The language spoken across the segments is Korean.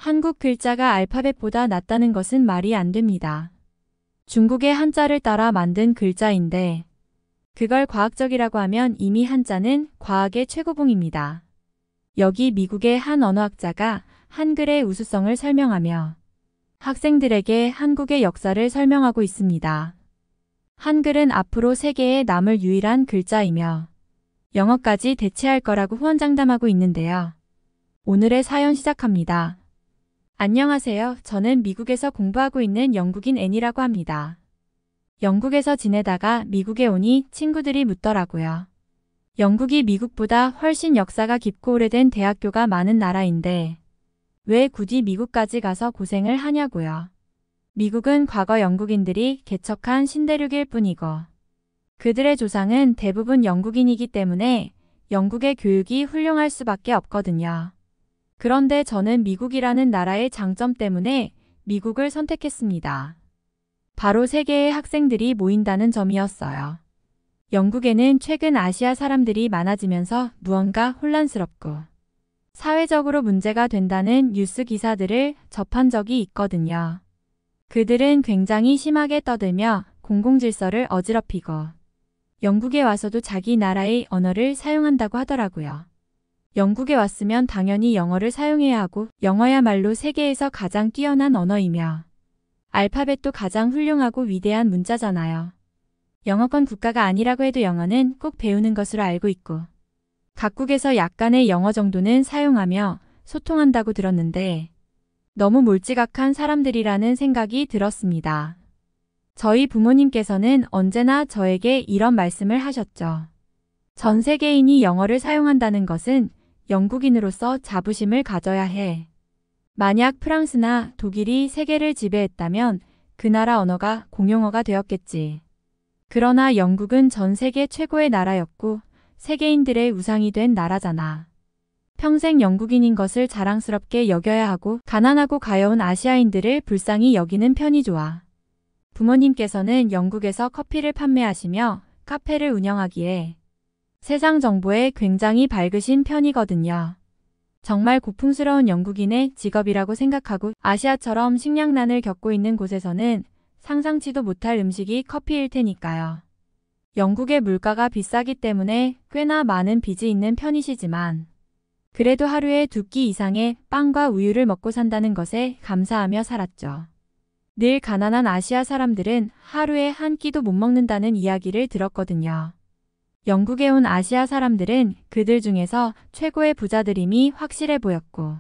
한국 글자가 알파벳보다 낫다는 것은 말이 안 됩니다. 중국의 한자를 따라 만든 글자인데 그걸 과학적이라고 하면 이미 한자는 과학의 최고봉입니다. 여기 미국의 한 언어학자가 한글의 우수성을 설명하며 학생들에게 한국의 역사를 설명하고 있습니다. 한글은 앞으로 세계에 남을 유일한 글자이며 영어까지 대체할 거라고 후원장담하고 있는데요. 오늘의 사연 시작합니다. 안녕하세요. 저는 미국에서 공부하고 있는 영국인 애니라고 합니다. 영국에서 지내다가 미국에 오니 친구들이 묻더라고요. 영국이 미국보다 훨씬 역사가 깊고 오래된 대학교가 많은 나라인데 왜 굳이 미국까지 가서 고생을 하냐고요. 미국은 과거 영국인들이 개척한 신대륙일 뿐이고 그들의 조상은 대부분 영국인이기 때문에 영국의 교육이 훌륭할 수밖에 없거든요. 그런데 저는 미국이라는 나라의 장점 때문에 미국을 선택했습니다. 바로 세계의 학생들이 모인다는 점이었어요. 영국에는 최근 아시아 사람들이 많아지면서 무언가 혼란스럽고 사회적으로 문제가 된다는 뉴스 기사들을 접한 적이 있거든요. 그들은 굉장히 심하게 떠들며 공공질서를 어지럽히고 영국에 와서도 자기 나라의 언어를 사용한다고 하더라고요. 영국에 왔으면 당연히 영어를 사용해야 하고 영어야말로 세계에서 가장 뛰어난 언어이며 알파벳도 가장 훌륭하고 위대한 문자잖아요. 영어권 국가가 아니라고 해도 영어는 꼭 배우는 것으로 알고 있고 각국에서 약간의 영어 정도는 사용하며 소통한다고 들었는데 너무 몰지각한 사람들이라는 생각이 들었습니다. 저희 부모님께서는 언제나 저에게 이런 말씀을 하셨죠. 전 세계인이 영어를 사용한다는 것은 영국인으로서 자부심을 가져야 해. 만약 프랑스나 독일이 세계를 지배했다면 그 나라 언어가 공용어가 되었겠지. 그러나 영국은 전 세계 최고의 나라였고 세계인들의 우상이 된 나라잖아. 평생 영국인인 것을 자랑스럽게 여겨야 하고 가난하고 가여운 아시아인들을 불쌍히 여기는 편이 좋아. 부모님께서는 영국에서 커피를 판매하시며 카페를 운영하기에 세상 정보에 굉장히 밝으신 편이거든요. 정말 고풍스러운 영국인의 직업이라고 생각하고 아시아처럼 식량난을 겪고 있는 곳에서는 상상치도 못할 음식이 커피일 테니까요. 영국의 물가가 비싸기 때문에 꽤나 많은 빚이 있는 편이시지만 그래도 하루에 2끼 이상의 빵과 우유를 먹고 산다는 것에 감사하며 살았죠. 늘 가난한 아시아 사람들은 하루에 한 끼도 못 먹는다는 이야기를 들었거든요. 영국에 온 아시아 사람들은 그들 중에서 최고의 부자들임이 확실해 보였고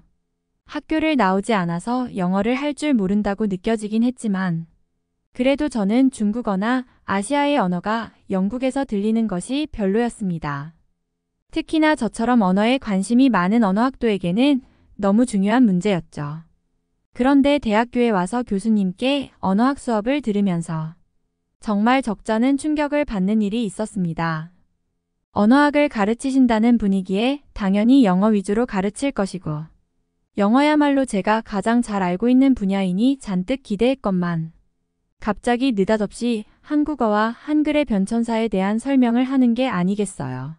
학교를 나오지 않아서 영어를 할 줄 모른다고 느껴지긴 했지만 그래도 저는 중국어나 아시아의 언어가 영국에서 들리는 것이 별로였습니다. 특히나 저처럼 언어에 관심이 많은 언어학도에게는 너무 중요한 문제였죠. 그런데 대학교에 와서 교수님께 언어학 수업을 들으면서 정말 적잖은 충격을 받는 일이 있었습니다. 언어학을 가르치신다는 분위기에 당연히 영어 위주로 가르칠 것이고 영어야말로 제가 가장 잘 알고 있는 분야이니 잔뜩 기대했건만 갑자기 느닷없이 한국어와 한글의 변천사에 대한 설명을 하는 게 아니겠어요.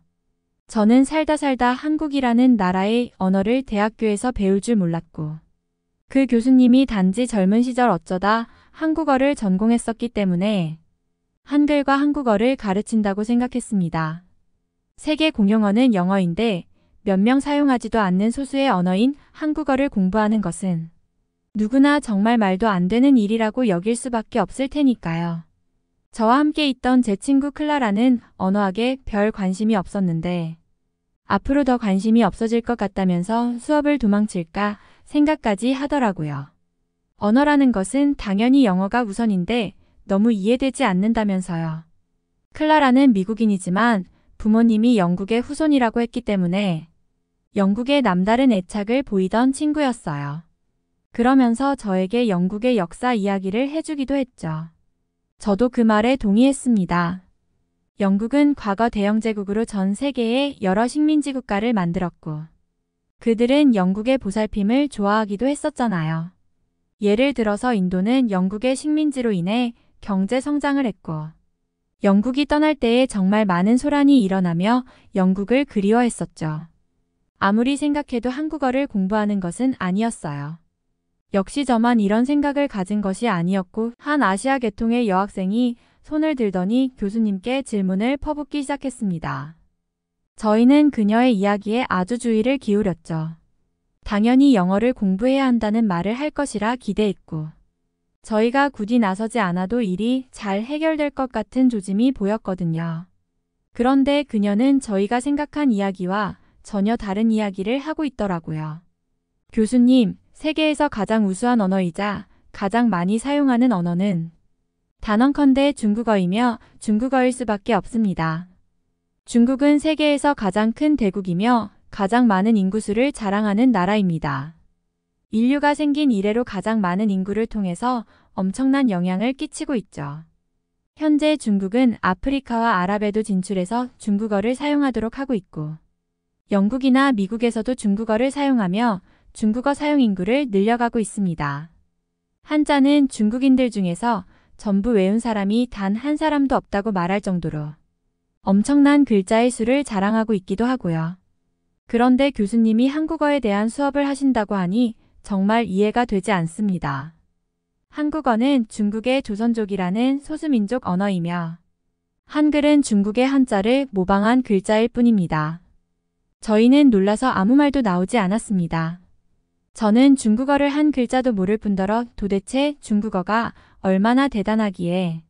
저는 살다 한국이라는 나라의 언어를 대학교에서 배울 줄 몰랐고 그 교수님이 단지 젊은 시절 어쩌다 한국어를 전공했었기 때문에 한글과 한국어를 가르친다고 생각했습니다. 세계 공용어는 영어인데 몇 명 사용하지도 않는 소수의 언어인 한국어를 공부하는 것은 누구나 정말 말도 안 되는 일이라고 여길 수밖에 없을 테니까요. 저와 함께 있던 제 친구 클라라는 언어학에 별 관심이 없었는데 앞으로 더 관심이 없어질 것 같다면서 수업을 도망칠까 생각까지 하더라고요. 언어라는 것은 당연히 영어가 우선인데 너무 이해되지 않는다면서요. 클라라는 미국인이지만 부모님이 영국의 후손이라고 했기 때문에 영국에 남다른 애착을 보이던 친구였어요. 그러면서 저에게 영국의 역사 이야기를 해주기도 했죠. 저도 그 말에 동의했습니다. 영국은 과거 대영제국으로 전 세계에 여러 식민지 국가를 만들었고 그들은 영국의 보살핌을 좋아하기도 했었잖아요. 예를 들어서 인도는 영국의 식민지로 인해 경제 성장을 했고 영국이 떠날 때에 정말 많은 소란이 일어나며 영국을 그리워했었죠. 아무리 생각해도 한국어를 공부하는 것은 아니었어요. 역시 저만 이런 생각을 가진 것이 아니었고 한 아시아 계통의 여학생이 손을 들더니 교수님께 질문을 퍼붓기 시작했습니다. 저희는 그녀의 이야기에 아주 주의를 기울였죠. 당연히 영어를 공부해야 한다는 말을 할 것이라 기대했고 저희가 굳이 나서지 않아도 일이 잘 해결될 것 같은 조짐이 보였거든요. 그런데 그녀는 저희가 생각한 이야기와 전혀 다른 이야기를 하고 있더라고요. 교수님, 세계에서 가장 우수한 언어이자 가장 많이 사용하는 언어는 단언컨대 중국어이며 중국어일 수밖에 없습니다. 중국은 세계에서 가장 큰 대국이며 가장 많은 인구수를 자랑하는 나라입니다. 인류가 생긴 이래로 가장 많은 인구를 통해서 엄청난 영향을 끼치고 있죠. 현재 중국은 아프리카와 아랍에도 진출해서 중국어를 사용하도록 하고 있고 영국이나 미국에서도 중국어를 사용하며 중국어 사용 인구를 늘려가고 있습니다. 한자는 중국인들 중에서 전부 외운 사람이 단 한 사람도 없다고 말할 정도로 엄청난 글자의 수를 자랑하고 있기도 하고요. 그런데 교수님이 한국어에 대한 수업을 하신다고 하니 정말 이해가 되지 않습니다. 한국어는 중국의 조선족이라는 소수민족 언어이며 한글은 중국의 한자를 모방한 글자일 뿐입니다. 저희는 놀라서 아무 말도 나오지 않았습니다. 저는 중국어를 한 글자도 모를 뿐더러 도대체 중국어가 얼마나 대단하기에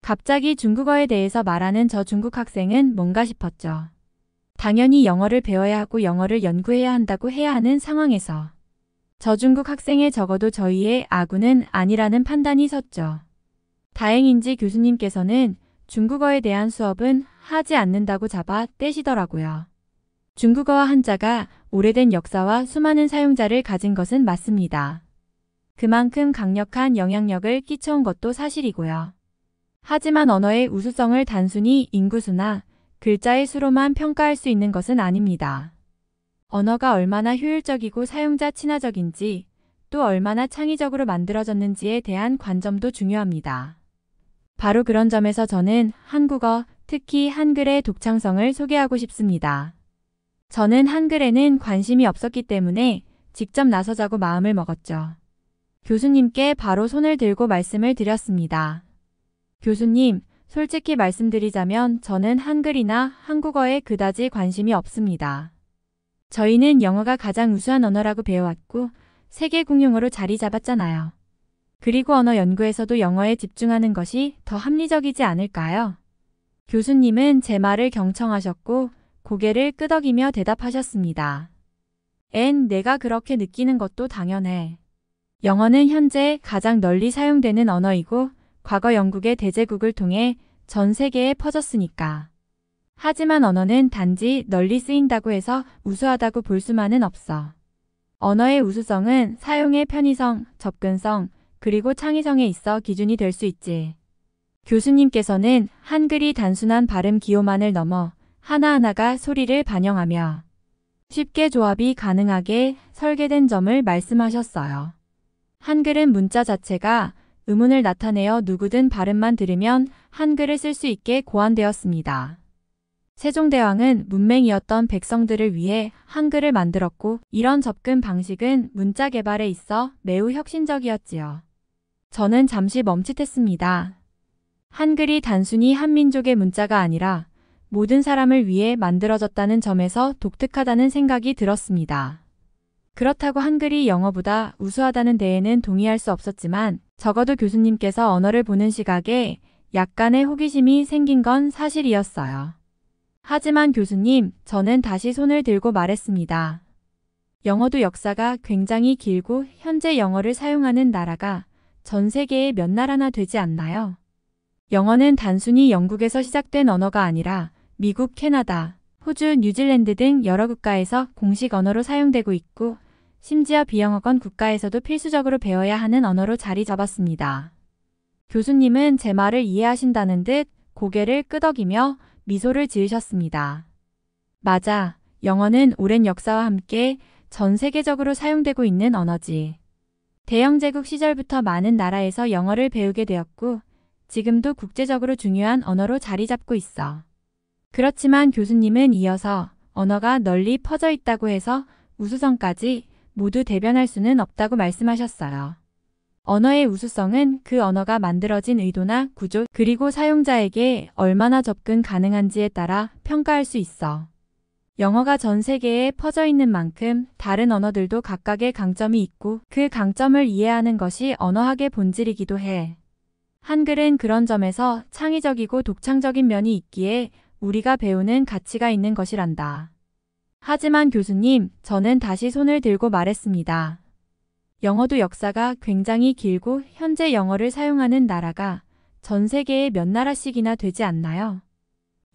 갑자기 중국어에 대해서 말하는 저 중국 학생은 뭔가 싶었죠. 당연히 영어를 배워야 하고 영어를 연구해야 한다고 해야 하는 상황에서 저 중국 학생의 적어도 저희의 아군은 아니라는 판단이 섰죠. 다행인지 교수님께서는 중국어에 대한 수업은 하지 않는다고 잡아 떼시더라고요. 중국어와 한자가 오래된 역사와 수많은 사용자를 가진 것은 맞습니다. 그만큼 강력한 영향력을 끼쳐온 것도 사실이고요. 하지만 언어의 우수성을 단순히 인구수나 글자의 수로만 평가할 수 있는 것은 아닙니다. 언어가 얼마나 효율적이고 사용자 친화적인지 또 얼마나 창의적으로 만들어졌는지에 대한 관점도 중요합니다. 바로 그런 점에서 저는 한국어, 특히 한글의 독창성을 소개하고 싶습니다. 저는 한글에는 관심이 없었기 때문에 직접 나서자고 마음을 먹었죠. 교수님께 바로 손을 들고 말씀을 드렸습니다. 교수님, 솔직히 말씀드리자면 저는 한글이나 한국어에 그다지 관심이 없습니다. 저희는 영어가 가장 우수한 언어라고 배워왔고 세계 공용어로 자리 잡았잖아요. 그리고 언어 연구에서도 영어에 집중하는 것이 더 합리적이지 않을까요? 교수님은 제 말을 경청하셨고 고개를 끄덕이며 대답하셨습니다. 내가 그렇게 느끼는 것도 당연해. 영어는 현재 가장 널리 사용되는 언어이고 과거 영국의 대제국을 통해 전 세계에 퍼졌으니까. 하지만 언어는 단지 널리 쓰인다고 해서 우수하다고 볼 수만은 없어. 언어의 우수성은 사용의 편의성, 접근성, 그리고 창의성에 있어 기준이 될 수 있지. 교수님께서는 한글이 단순한 발음 기호만을 넘어 하나하나가 소리를 반영하며 쉽게 조합이 가능하게 설계된 점을 말씀하셨어요. 한글은 문자 자체가 의문을 나타내어 누구든 발음만 들으면 한글을 쓸 수 있게 고안되었습니다. 세종대왕은 문맹이었던 백성들을 위해 한글을 만들었고 이런 접근 방식은 문자 개발에 있어 매우 혁신적이었지요. 저는 잠시 멈칫했습니다. 한글이 단순히 한민족의 문자가 아니라 모든 사람을 위해 만들어졌다는 점에서 독특하다는 생각이 들었습니다. 그렇다고 한글이 영어보다 우수하다는 데에는 동의할 수 없었지만 적어도 교수님께서 언어를 보는 시각에 약간의 호기심이 생긴 건 사실이었어요. 하지만 교수님, 저는 다시 손을 들고 말했습니다. 영어도 역사가 굉장히 길고 현재 영어를 사용하는 나라가 전 세계에 몇 나라나 되지 않나요? 영어는 단순히 영국에서 시작된 언어가 아니라 미국, 캐나다, 호주, 뉴질랜드 등 여러 국가에서 공식 언어로 사용되고 있고 심지어 비영어권 국가에서도 필수적으로 배워야 하는 언어로 자리 잡았습니다. 교수님은 제 말을 이해하신다는 듯 고개를 끄덕이며 미소를 지으셨습니다. 맞아. 영어는 오랜 역사와 함께 전 세계적으로 사용되고 있는 언어지. 대영제국 시절부터 많은 나라에서 영어를 배우게 되었고 지금도 국제적으로 중요한 언어로 자리 잡고 있어. 그렇지만 교수님은 이어서 언어가 널리 퍼져 있다고 해서 우수성까지 모두 대변할 수는 없다고 말씀하셨어요. 언어의 우수성은 그 언어가 만들어진 의도나 구조, 그리고 사용자에게 얼마나 접근 가능한지에 따라 평가할 수 있어. 영어가 전 세계에 퍼져 있는 만큼 다른 언어들도 각각의 강점이 있고 그 강점을 이해하는 것이 언어학의 본질이기도 해. 한글은 그런 점에서 창의적이고 독창적인 면이 있기에 우리가 배우는 가치가 있는 것이란다. 하지만 교수님, 저는 다시 손을 들고 말했습니다. 영어도 역사가 굉장히 길고 현재 영어를 사용하는 나라가 전 세계에 몇 나라씩이나 되지 않나요?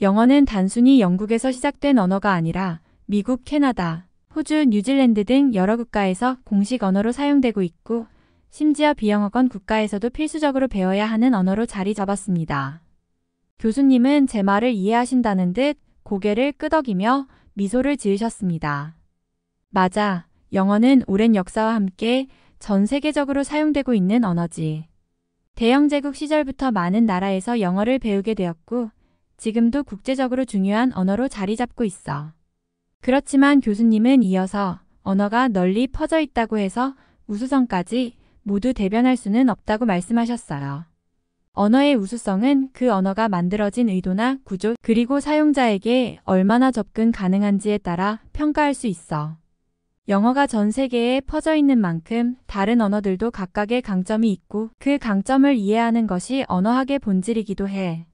영어는 단순히 영국에서 시작된 언어가 아니라 미국, 캐나다, 호주, 뉴질랜드 등 여러 국가에서 공식 언어로 사용되고 있고 심지어 비영어권 국가에서도 필수적으로 배워야 하는 언어로 자리 잡았습니다. 교수님은 제 말을 이해하신다는 듯 고개를 끄덕이며 미소를 지으셨습니다. 맞아. 영어는 오랜 역사와 함께 전 세계적으로 사용되고 있는 언어지. 대영제국 시절부터 많은 나라에서 영어를 배우게 되었고 지금도 국제적으로 중요한 언어로 자리 잡고 있어. 그렇지만 교수님은 이어서 언어가 널리 퍼져 있다고 해서 우수성까지 모두 대변할 수는 없다고 말씀하셨어요. 언어의 우수성은 그 언어가 만들어진 의도나 구조, 그리고 사용자에게 얼마나 접근 가능한지에 따라 평가할 수 있어. 영어가 전 세계에 퍼져 있는 만큼 다른 언어들도 각각의 강점이 있고 그 강점을 이해하는 것이 언어학의 본질이기도 해.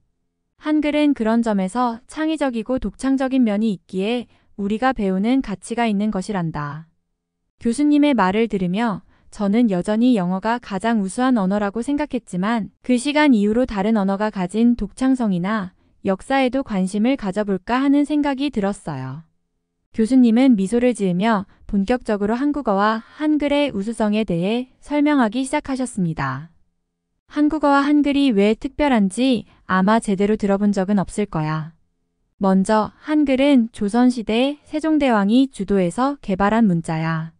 한글은 그런 점에서 창의적이고 독창적인 면이 있기에 우리가 배우는 가치가 있는 것이란다. 교수님의 말을 들으며 저는 여전히 영어가 가장 우수한 언어라고 생각했지만 그 시간 이후로 다른 언어가 가진 독창성이나 역사에도 관심을 가져볼까 하는 생각이 들었어요. 교수님은 미소를 지으며 본격적으로 한국어와 한글의 우수성에 대해 설명하기 시작하셨습니다. 한국어와 한글이 왜 특별한지 아마 제대로 들어본 적은 없을 거야. 먼저 한글은 조선시대 세종대왕이 주도해서 개발한 문자야.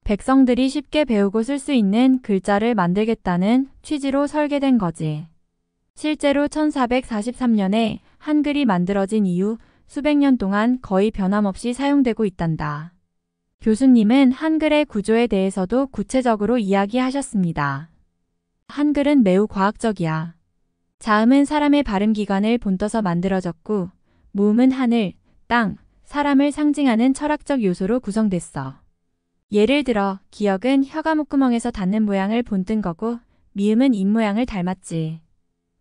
백성들이 쉽게 배우고 쓸 수 있는 글자를 만들겠다는 취지로 설계된 거지. 실제로 1443년에 한글이 만들어진 이후 수백 년 동안 거의 변함없이 사용되고 있단다. 교수님은 한글의 구조에 대해서도 구체적으로 이야기하셨습니다. 한글은 매우 과학적이야. 자음은 사람의 발음기관을 본떠서 만들어졌고 모음은 하늘, 땅, 사람을 상징하는 철학적 요소로 구성됐어. 예를 들어 기역은 혀가 목구멍에서 닿는 모양을 본뜬 거고 미음은 입 모양을 닮았지.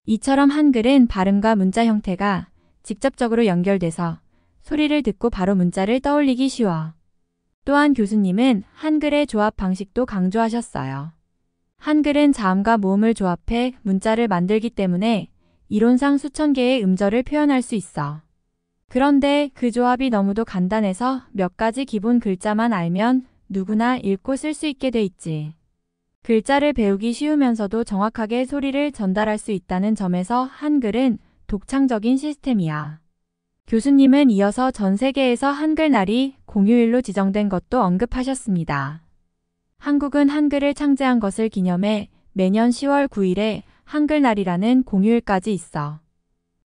이처럼 한글은 발음과 문자 형태가 직접적으로 연결돼서 소리를 듣고 바로 문자를 떠올리기 쉬워. 또한 교수님은 한글의 조합 방식도 강조하셨어요. 한글은 자음과 모음을 조합해 문자를 만들기 때문에 이론상 수천 개의 음절을 표현할 수 있어. 그런데 그 조합이 너무도 간단해서 몇 가지 기본 글자만 알면 누구나 읽고 쓸 수 있게 돼 있지. 글자를 배우기 쉬우면서도 정확하게 소리를 전달할 수 있다는 점에서 한글은 독창적인 시스템이야. 교수님은 이어서 전 세계에서 한글날이 공휴일로 지정된 것도 언급하셨습니다. 한국은 한글을 창제한 것을 기념해 매년 10월 9일에 한글날이라는 공휴일까지 있어.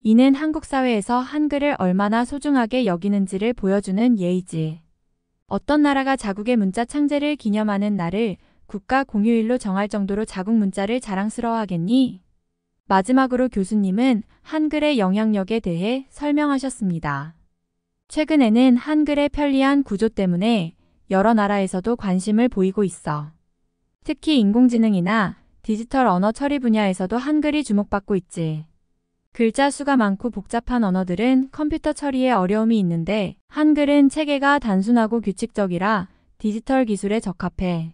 이는 한국 사회에서 한글을 얼마나 소중하게 여기는지를 보여주는 예이지. 어떤 나라가 자국의 문자 창제를 기념하는 날을 국가 공휴일로 정할 정도로 자국 문자를 자랑스러워하겠니? 마지막으로 교수님은 한글의 영향력에 대해 설명하셨습니다. 최근에는 한글의 편리한 구조 때문에 여러 나라에서도 관심을 보이고 있어. 특히 인공지능이나 디지털 언어 처리 분야에서도 한글이 주목받고 있지. 글자 수가 많고 복잡한 언어들은 컴퓨터 처리에 어려움이 있는데 한글은 체계가 단순하고 규칙적이라 디지털 기술에 적합해.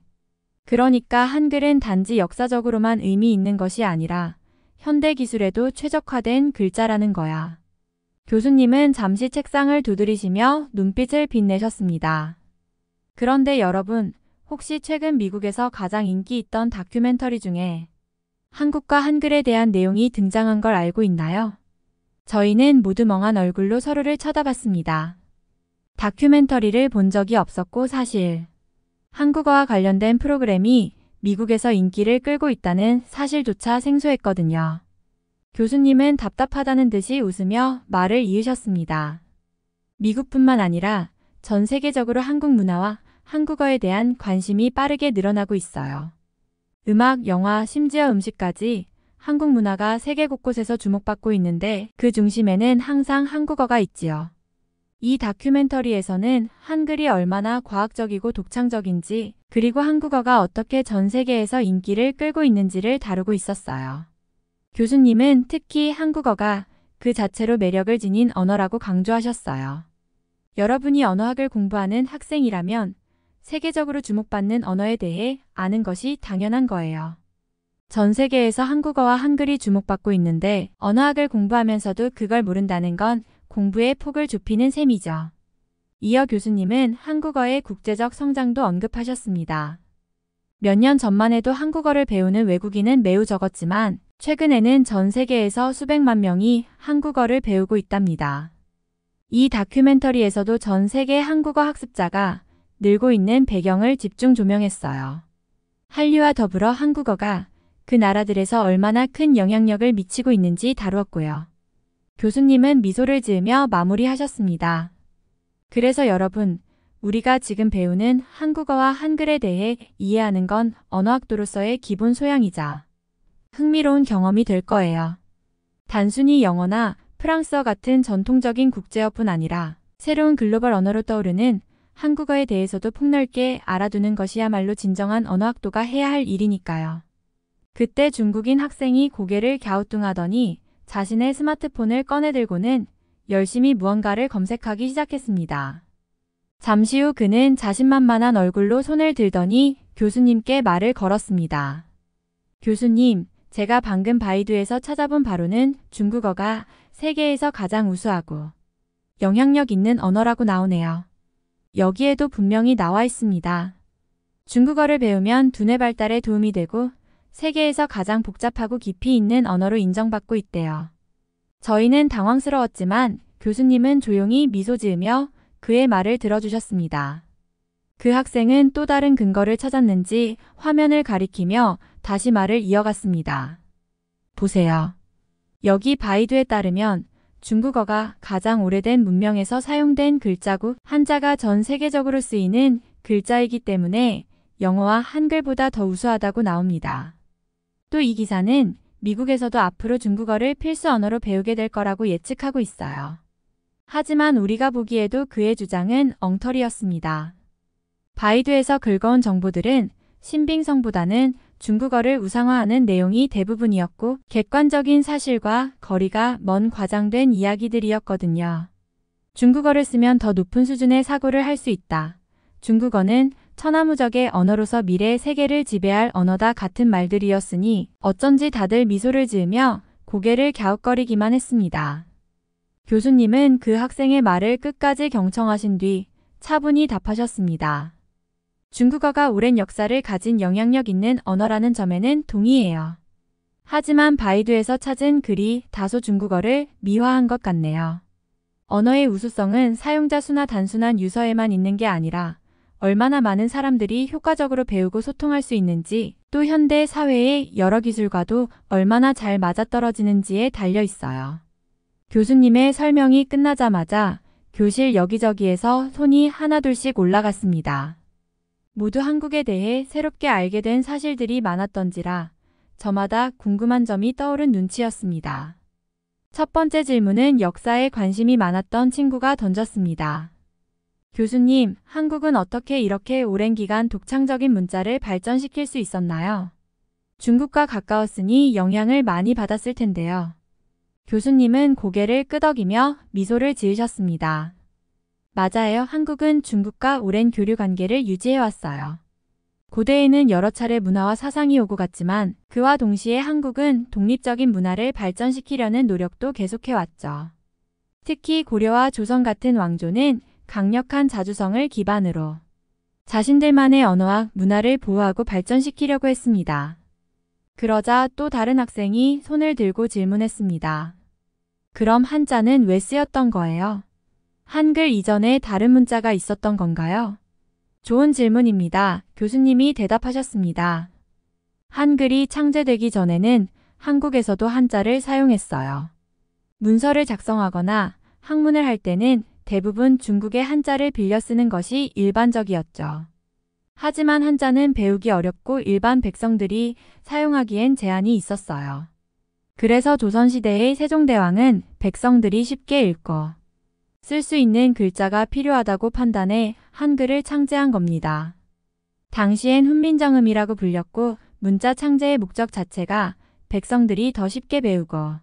그러니까 한글은 단지 역사적으로만 의미 있는 것이 아니라 현대 기술에도 최적화된 글자라는 거야. 교수님은 잠시 책상을 두드리시며 눈빛을 빛내셨습니다. 그런데 여러분, 혹시 최근 미국에서 가장 인기 있던 다큐멘터리 중에 한국과 한글에 대한 내용이 등장한 걸 알고 있나요? 저희는 모두 멍한 얼굴로 서로를 쳐다봤습니다. 다큐멘터리를 본 적이 없었고 사실 한국어와 관련된 프로그램이 미국에서 인기를 끌고 있다는 사실조차 생소했거든요. 교수님은 답답하다는 듯이 웃으며 말을 이으셨습니다. 미국뿐만 아니라 전 세계적으로 한국 문화와 한국어에 대한 관심이 빠르게 늘어나고 있어요. 음악, 영화, 심지어 음식까지 한국 문화가 세계 곳곳에서 주목받고 있는데 그 중심에는 항상 한국어가 있지요. 이 다큐멘터리에서는 한글이 얼마나 과학적이고 독창적인지, 그리고 한국어가 어떻게 전 세계에서 인기를 끌고 있는지를 다루고 있었어요. 교수님은 특히 한국어가 그 자체로 매력을 지닌 언어라고 강조하셨어요. 여러분이 언어학을 공부하는 학생이라면 세계적으로 주목받는 언어에 대해 아는 것이 당연한 거예요. 전 세계에서 한국어와 한글이 주목받고 있는데 언어학을 공부하면서도 그걸 모른다는 건 공부의 폭을 좁히는 셈이죠. 이어 교수님은 한국어의 국제적 성장도 언급하셨습니다. 몇 년 전만 해도 한국어를 배우는 외국인은 매우 적었지만 최근에는 전 세계에서 수백만 명이 한국어를 배우고 있답니다. 이 다큐멘터리에서도 전 세계 한국어 학습자가 늘고 있는 배경을 집중 조명했어요. 한류와 더불어 한국어가 그 나라들에서 얼마나 큰 영향력을 미치고 있는지 다루었고요. 교수님은 미소를 지으며 마무리하셨습니다. 그래서 여러분, 우리가 지금 배우는 한국어와 한글에 대해 이해하는 건 언어학도로서의 기본 소양이자 흥미로운 경험이 될 거예요. 단순히 영어나 프랑스어 같은 전통적인 국제어뿐 아니라 새로운 글로벌 언어로 떠오르는 한국어에 대해서도 폭넓게 알아두는 것이야말로 진정한 언어학도가 해야 할 일이니까요. 그때 중국인 학생이 고개를 갸우뚱하더니 자신의 스마트폰을 꺼내들고는 열심히 무언가를 검색하기 시작했습니다. 잠시 후 그는 자신만만한 얼굴로 손을 들더니 교수님께 말을 걸었습니다. 교수님, 제가 방금 바이두에서 찾아본 바로는 중국어가 세계에서 가장 우수하고 영향력 있는 언어라고 나오네요. 여기에도 분명히 나와 있습니다. 중국어를 배우면 두뇌 발달에 도움이 되고 세계에서 가장 복잡하고 깊이 있는 언어로 인정받고 있대요. 저희는 당황스러웠지만 교수님은 조용히 미소 지으며 그의 말을 들어주셨습니다. 그 학생은 또 다른 근거를 찾았는지 화면을 가리키며 다시 말을 이어갔습니다. 보세요. 여기 바이두에 따르면 중국어가 가장 오래된 문명에서 사용된 글자고 한자가 전 세계적으로 쓰이는 글자이기 때문에 영어와 한글보다 더 우수하다고 나옵니다. 또 이 기사는 미국에서도 앞으로 중국어를 필수 언어로 배우게 될 거라고 예측하고 있어요. 하지만 우리가 보기에도 그의 주장은 엉터리였습니다. 바이두에서 긁어온 정보들은 신빙성보다는 중국어를 우상화하는 내용이 대부분이었고 객관적인 사실과 거리가 먼 과장된 이야기들이었거든요. 중국어를 쓰면 더 높은 수준의 사고를 할 수 있다. 중국어는 천하무적의 언어로서 미래 세계를 지배할 언어다 같은 말들이었으니 어쩐지 다들 미소를 지으며 고개를 갸웃거리기만 했습니다. 교수님은 그 학생의 말을 끝까지 경청하신 뒤 차분히 답하셨습니다. 중국어가 오랜 역사를 가진 영향력 있는 언어라는 점에는 동의해요. 하지만 바이두에서 찾은 글이 다소 중국어를 미화한 것 같네요. 언어의 우수성은 사용자 수나 단순한 유서에만 있는 게 아니라 얼마나 많은 사람들이 효과적으로 배우고 소통할 수 있는지, 또 현대 사회의 여러 기술과도 얼마나 잘 맞아떨어지는지에 달려 있어요. 교수님의 설명이 끝나자마자 교실 여기저기에서 손이 하나둘씩 올라갔습니다. 모두 한국에 대해 새롭게 알게 된 사실들이 많았던지라 저마다 궁금한 점이 떠오른 눈치였습니다. 첫 번째 질문은 역사에 관심이 많았던 친구가 던졌습니다. 교수님, 한국은 어떻게 이렇게 오랜 기간 독창적인 문자를 발전시킬 수 있었나요? 중국과 가까웠으니 영향을 많이 받았을 텐데요. 교수님은 고개를 끄덕이며 미소를 지으셨습니다. 맞아요. 한국은 중국과 오랜 교류 관계를 유지해왔어요. 고대에는 여러 차례 문화와 사상이 오고 갔지만 그와 동시에 한국은 독립적인 문화를 발전시키려는 노력도 계속해왔죠. 특히 고려와 조선 같은 왕조는 강력한 자주성을 기반으로 자신들만의 언어와 문화를 보호하고 발전시키려고 했습니다. 그러자 또 다른 학생이 손을 들고 질문했습니다. 그럼 한자는 왜 쓰였던 거예요? 한글 이전에 다른 문자가 있었던 건가요? 좋은 질문입니다. 교수님이 대답하셨습니다. 한글이 창제되기 전에는 한국에서도 한자를 사용했어요. 문서를 작성하거나 학문을 할 때는 대부분 중국의 한자를 빌려 쓰는 것이 일반적이었죠. 하지만 한자는 배우기 어렵고 일반 백성들이 사용하기엔 제한이 있었어요. 그래서 조선시대의 세종대왕은 백성들이 쉽게 읽고 쓸 수 있는 글자가 필요하다고 판단해 한글을 창제한 겁니다. 당시엔 훈민정음이라고 불렸고 문자 창제의 목적 자체가 백성들이 더 쉽게 배우고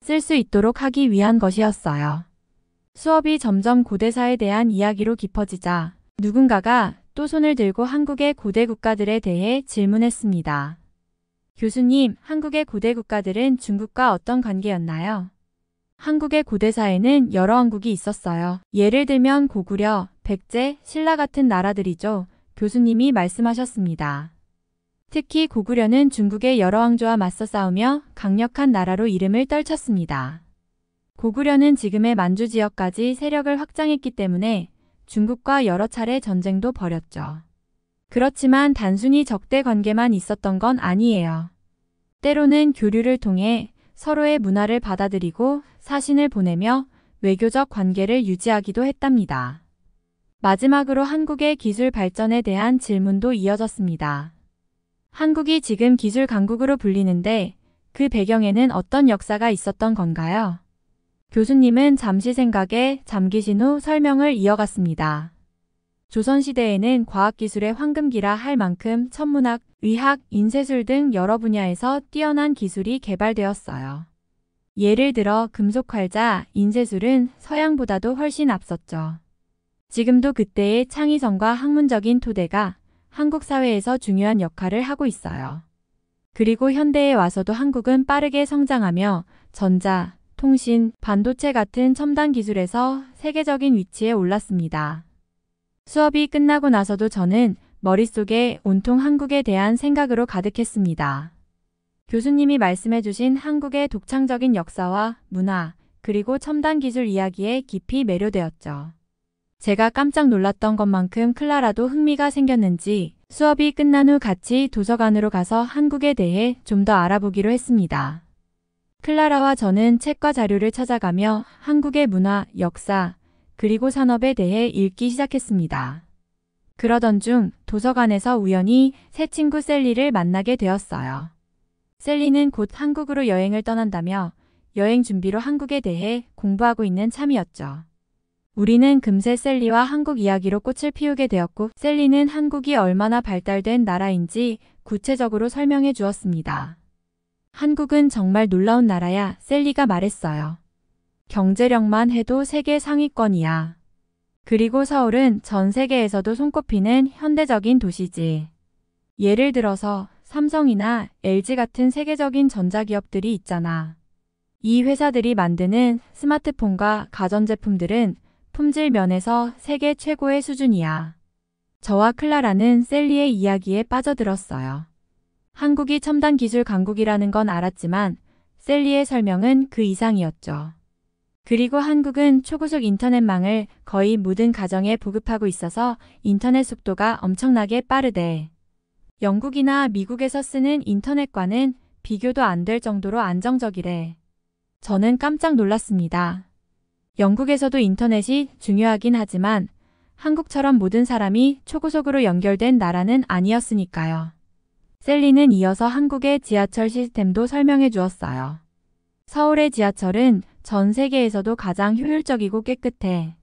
쓸 수 있도록 하기 위한 것이었어요. 수업이 점점 고대사에 대한 이야기로 깊어지자 누군가가 또 손을 들고 한국의 고대 국가들에 대해 질문했습니다. 교수님, 한국의 고대 국가들은 중국과 어떤 관계였나요? 한국의 고대사에는 여러 왕국이 있었어요. 예를 들면 고구려, 백제, 신라 같은 나라들이죠. 교수님이 말씀하셨습니다. 특히 고구려는 중국의 여러 왕조와 맞서 싸우며 강력한 나라로 이름을 떨쳤습니다. 고구려는 지금의 만주 지역까지 세력을 확장했기 때문에 중국과 여러 차례 전쟁도 벌였죠. 그렇지만 단순히 적대 관계만 있었던 건 아니에요. 때로는 교류를 통해 서로의 문화를 받아들이고 사신을 보내며 외교적 관계를 유지하기도 했답니다. 마지막으로 한국의 기술 발전에 대한 질문도 이어졌습니다. 한국이 지금 기술 강국으로 불리는데 그 배경에는 어떤 역사가 있었던 건가요? 교수님은 잠시 생각에 잠기신 후 설명을 이어갔습니다. 조선시대에는 과학기술의 황금기라 할 만큼 천문학, 의학, 인쇄술 등 여러 분야에서 뛰어난 기술이 개발되었어요. 예를 들어 금속활자, 인쇄술은 서양보다도 훨씬 앞섰죠. 지금도 그때의 창의성과 학문적인 토대가 한국 사회에서 중요한 역할을 하고 있어요. 그리고 현대에 와서도 한국은 빠르게 성장하며 전자, 통신, 반도체 같은 첨단 기술에서 세계적인 위치에 올랐습니다. 수업이 끝나고 나서도 저는 머릿속에 온통 한국에 대한 생각으로 가득했습니다. 교수님이 말씀해주신 한국의 독창적인 역사와 문화, 그리고 첨단 기술 이야기에 깊이 매료되었죠. 제가 깜짝 놀랐던 것만큼 클라라도 흥미가 생겼는지 수업이 끝난 후 같이 도서관으로 가서 한국에 대해 좀 더 알아보기로 했습니다. 클라라와 저는 책과 자료를 찾아가며 한국의 문화, 역사, 그리고 산업에 대해 읽기 시작했습니다. 그러던 중 도서관에서 우연히 새 친구 셀리를 만나게 되었어요. 셀리는 곧 한국으로 여행을 떠난다며 여행 준비로 한국에 대해 공부하고 있는 참이었죠. 우리는 금세 셀리와 한국 이야기로 꽃을 피우게 되었고 셀리는 한국이 얼마나 발달된 나라인지 구체적으로 설명해 주었습니다. 한국은 정말 놀라운 나라야, 셀리가 말했어요. 경제력만 해도 세계 상위권이야. 그리고 서울은 전 세계에서도 손꼽히는 현대적인 도시지. 예를 들어서 삼성이나 LG 같은 세계적인 전자기업들이 있잖아. 이 회사들이 만드는 스마트폰과 가전제품들은 품질 면에서 세계 최고의 수준이야. 저와 클라라는 셀리의 이야기에 빠져들었어요. 한국이 첨단 기술 강국이라는 건 알았지만 셀리의 설명은 그 이상이었죠. 그리고 한국은 초고속 인터넷망을 거의 모든 가정에 보급하고 있어서 인터넷 속도가 엄청나게 빠르대. 영국이나 미국에서 쓰는 인터넷과는 비교도 안 될 정도로 안정적이래. 저는 깜짝 놀랐습니다. 영국에서도 인터넷이 중요하긴 하지만 한국처럼 모든 사람이 초고속으로 연결된 나라는 아니었으니까요. 셀리는 이어서 한국의 지하철 시스템도 설명해 주었어요. 서울의 지하철은 전 세계에서도 가장 효율적이고 깨끗해.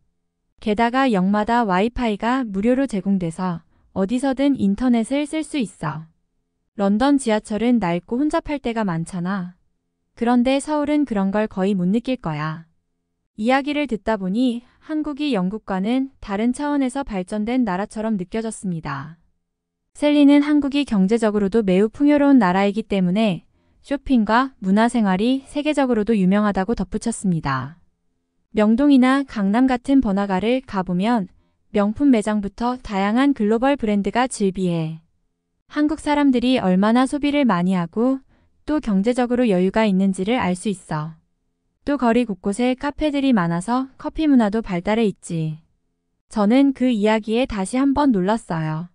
게다가 역마다 와이파이가 무료로 제공돼서 어디서든 인터넷을 쓸 수 있어. 런던 지하철은 낡고 혼잡할 때가 많잖아. 그런데 서울은 그런 걸 거의 못 느낄 거야. 이야기를 듣다 보니 한국이 영국과는 다른 차원에서 발전된 나라처럼 느껴졌습니다. 셀리는 한국이 경제적으로도 매우 풍요로운 나라이기 때문에 쇼핑과 문화생활이 세계적으로도 유명하다고 덧붙였습니다. 명동이나 강남 같은 번화가를 가보면 명품 매장부터 다양한 글로벌 브랜드가 즐비해. 한국 사람들이 얼마나 소비를 많이 하고 또 경제적으로 여유가 있는지를 알 수 있어. 또 거리 곳곳에 카페들이 많아서 커피 문화도 발달해 있지. 저는 그 이야기에 다시 한번 놀랐어요.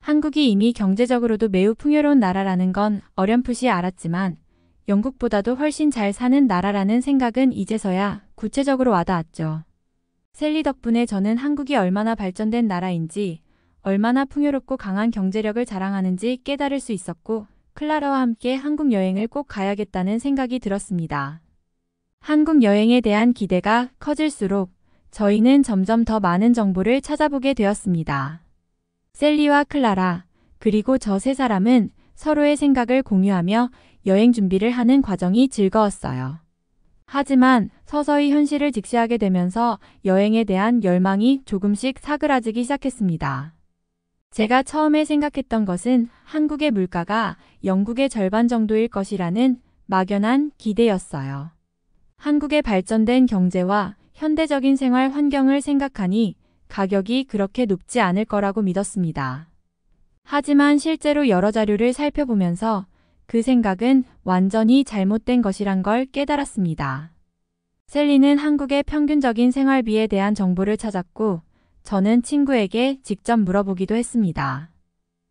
한국이 이미 경제적으로도 매우 풍요로운 나라라는 건 어렴풋이 알았지만 영국보다도 훨씬 잘 사는 나라라는 생각은 이제서야 구체적으로 와닿았죠. 셀리 덕분에 저는 한국이 얼마나 발전된 나라인지, 얼마나 풍요롭고 강한 경제력을 자랑하는지 깨달을 수 있었고 클라라와 함께 한국 여행을 꼭 가야겠다는 생각이 들었습니다. 한국 여행에 대한 기대가 커질수록 저희는 점점 더 많은 정보를 찾아보게 되었습니다. 셀리와 클라라, 그리고 저 세 사람은 서로의 생각을 공유하며 여행 준비를 하는 과정이 즐거웠어요. 하지만 서서히 현실을 직시하게 되면서 여행에 대한 열망이 조금씩 사그라지기 시작했습니다. 제가 처음에 생각했던 것은 한국의 물가가 영국의 절반 정도일 것이라는 막연한 기대였어요. 한국의 발전된 경제와 현대적인 생활 환경을 생각하니 가격이 그렇게 높지 않을 거라고 믿었습니다. 하지만 실제로 여러 자료를 살펴보면서 그 생각은 완전히 잘못된 것이란 걸 깨달았습니다. 셀리는 한국의 평균적인 생활비에 대한 정보를 찾았고 저는 친구에게 직접 물어보기도 했습니다.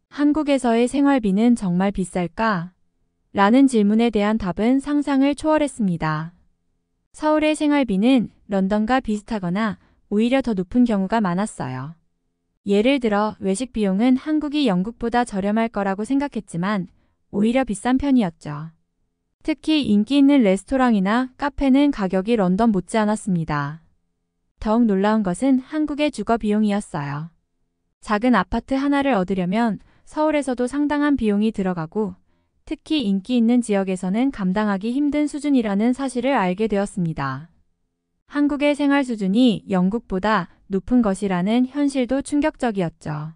한국에서의 생활비는 정말 비쌀까? 라는 질문에 대한 답은 상상을 초월했습니다. 서울의 생활비는 런던과 비슷하거나 오히려 더 높은 경우가 많았어요. 예를 들어 외식 비용은 한국이 영국보다 저렴할 거라고 생각했지만 오히려 비싼 편이었죠. 특히 인기 있는 레스토랑이나 카페는 가격이 런던 못지않았습니다. 더욱 놀라운 것은 한국의 주거 비용이었어요. 작은 아파트 하나를 얻으려면 서울에서도 상당한 비용이 들어가고 특히 인기 있는 지역에서는 감당하기 힘든 수준이라는 사실을 알게 되었습니다. 한국의 생활 수준이 영국보다 높은 것이라는 현실도 충격적이었죠.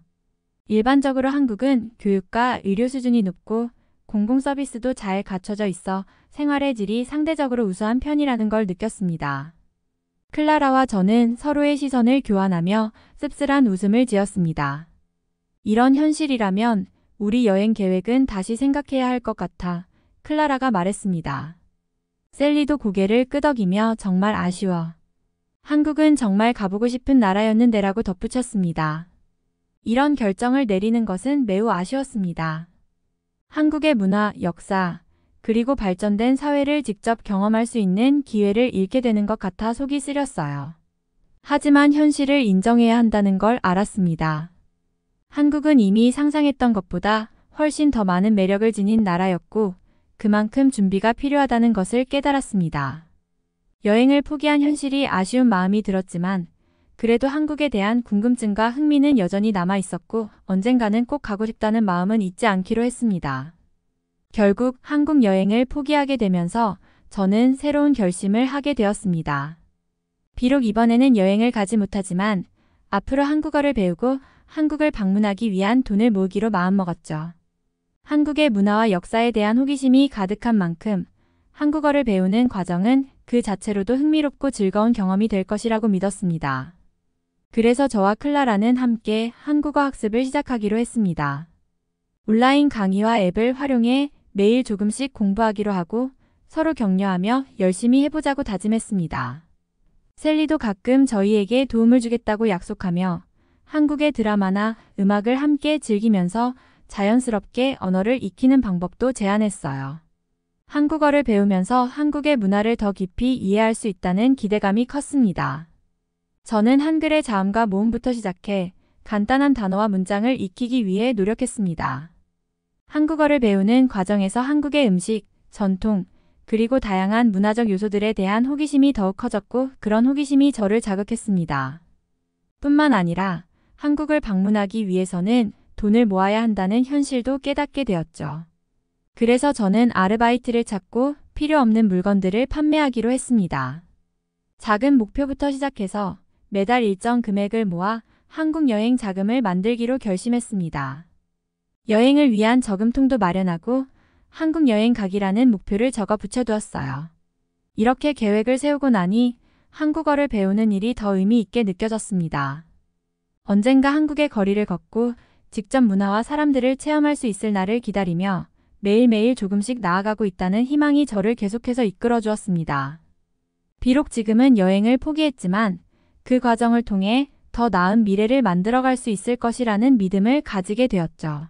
일반적으로 한국은 교육과 의료 수준이 높고 공공 서비스도 잘 갖춰져 있어 생활의 질이 상대적으로 우수한 편이라는 걸 느꼈습니다. 클라라와 저는 서로의 시선을 교환하며 씁쓸한 웃음을 지었습니다. 이런 현실이라면 우리 여행 계획은 다시 생각해야 할 것 같아 클라라가 말했습니다. 셀리도 고개를 끄덕이며 정말 아쉬워. 한국은 정말 가보고 싶은 나라였는데라고 덧붙였습니다. 이런 결정을 내리는 것은 매우 아쉬웠습니다. 한국의 문화, 역사, 그리고 발전된 사회를 직접 경험할 수 있는 기회를 잃게 되는 것 같아 속이 쓰렸어요. 하지만 현실을 인정해야 한다는 걸 알았습니다. 한국은 이미 상상했던 것보다 훨씬 더 많은 매력을 지닌 나라였고 그만큼 준비가 필요하다는 것을 깨달았습니다. 여행을 포기한 현실이 아쉬운 마음이 들었지만 그래도 한국에 대한 궁금증과 흥미는 여전히 남아 있었고 언젠가는 꼭 가고 싶다는 마음은 잊지 않기로 했습니다. 결국 한국 여행을 포기하게 되면서 저는 새로운 결심을 하게 되었습니다. 비록 이번에는 여행을 가지 못하지만 앞으로 한국어를 배우고 한국을 방문하기 위한 돈을 모으기로 마음먹었죠. 한국의 문화와 역사에 대한 호기심이 가득한 만큼 한국어를 배우는 과정은 그 자체로도 흥미롭고 즐거운 경험이 될 것이라고 믿었습니다. 그래서 저와 클라라는 함께 한국어 학습을 시작하기로 했습니다. 온라인 강의와 앱을 활용해 매일 조금씩 공부하기로 하고 서로 격려하며 열심히 해보자고 다짐했습니다. 셀리도 가끔 저희에게 도움을 주겠다고 약속하며 한국의 드라마나 음악을 함께 즐기면서 자연스럽게 언어를 익히는 방법도 제안했어요. 한국어를 배우면서 한국의 문화를 더 깊이 이해할 수 있다는 기대감이 컸습니다. 저는 한글의 자음과 모음부터 시작해 간단한 단어와 문장을 익히기 위해 노력했습니다. 한국어를 배우는 과정에서 한국의 음식, 전통, 그리고 다양한 문화적 요소들에 대한 호기심이 더욱 커졌고 그런 호기심이 저를 자극했습니다. 뿐만 아니라 한국을 방문하기 위해서는 돈을 모아야 한다는 현실도 깨닫게 되었죠. 그래서 저는 아르바이트를 찾고 필요 없는 물건들을 판매하기로 했습니다. 작은 목표부터 시작해서 매달 일정 금액을 모아 한국 여행 자금을 만들기로 결심했습니다. 여행을 위한 저금통도 마련하고 한국 여행 가기라는 목표를 적어 붙여두었어요. 이렇게 계획을 세우고 나니 한국어를 배우는 일이 더 의미 있게 느껴졌습니다. 언젠가 한국의 거리를 걷고 직접 문화와 사람들을 체험할 수 있을 날을 기다리며 매일매일 조금씩 나아가고 있다는 희망이 저를 계속해서 이끌어 주었습니다. 비록 지금은 여행을 포기했지만 그 과정을 통해 더 나은 미래를 만들어갈 수 있을 것이라는 믿음을 가지게 되었죠.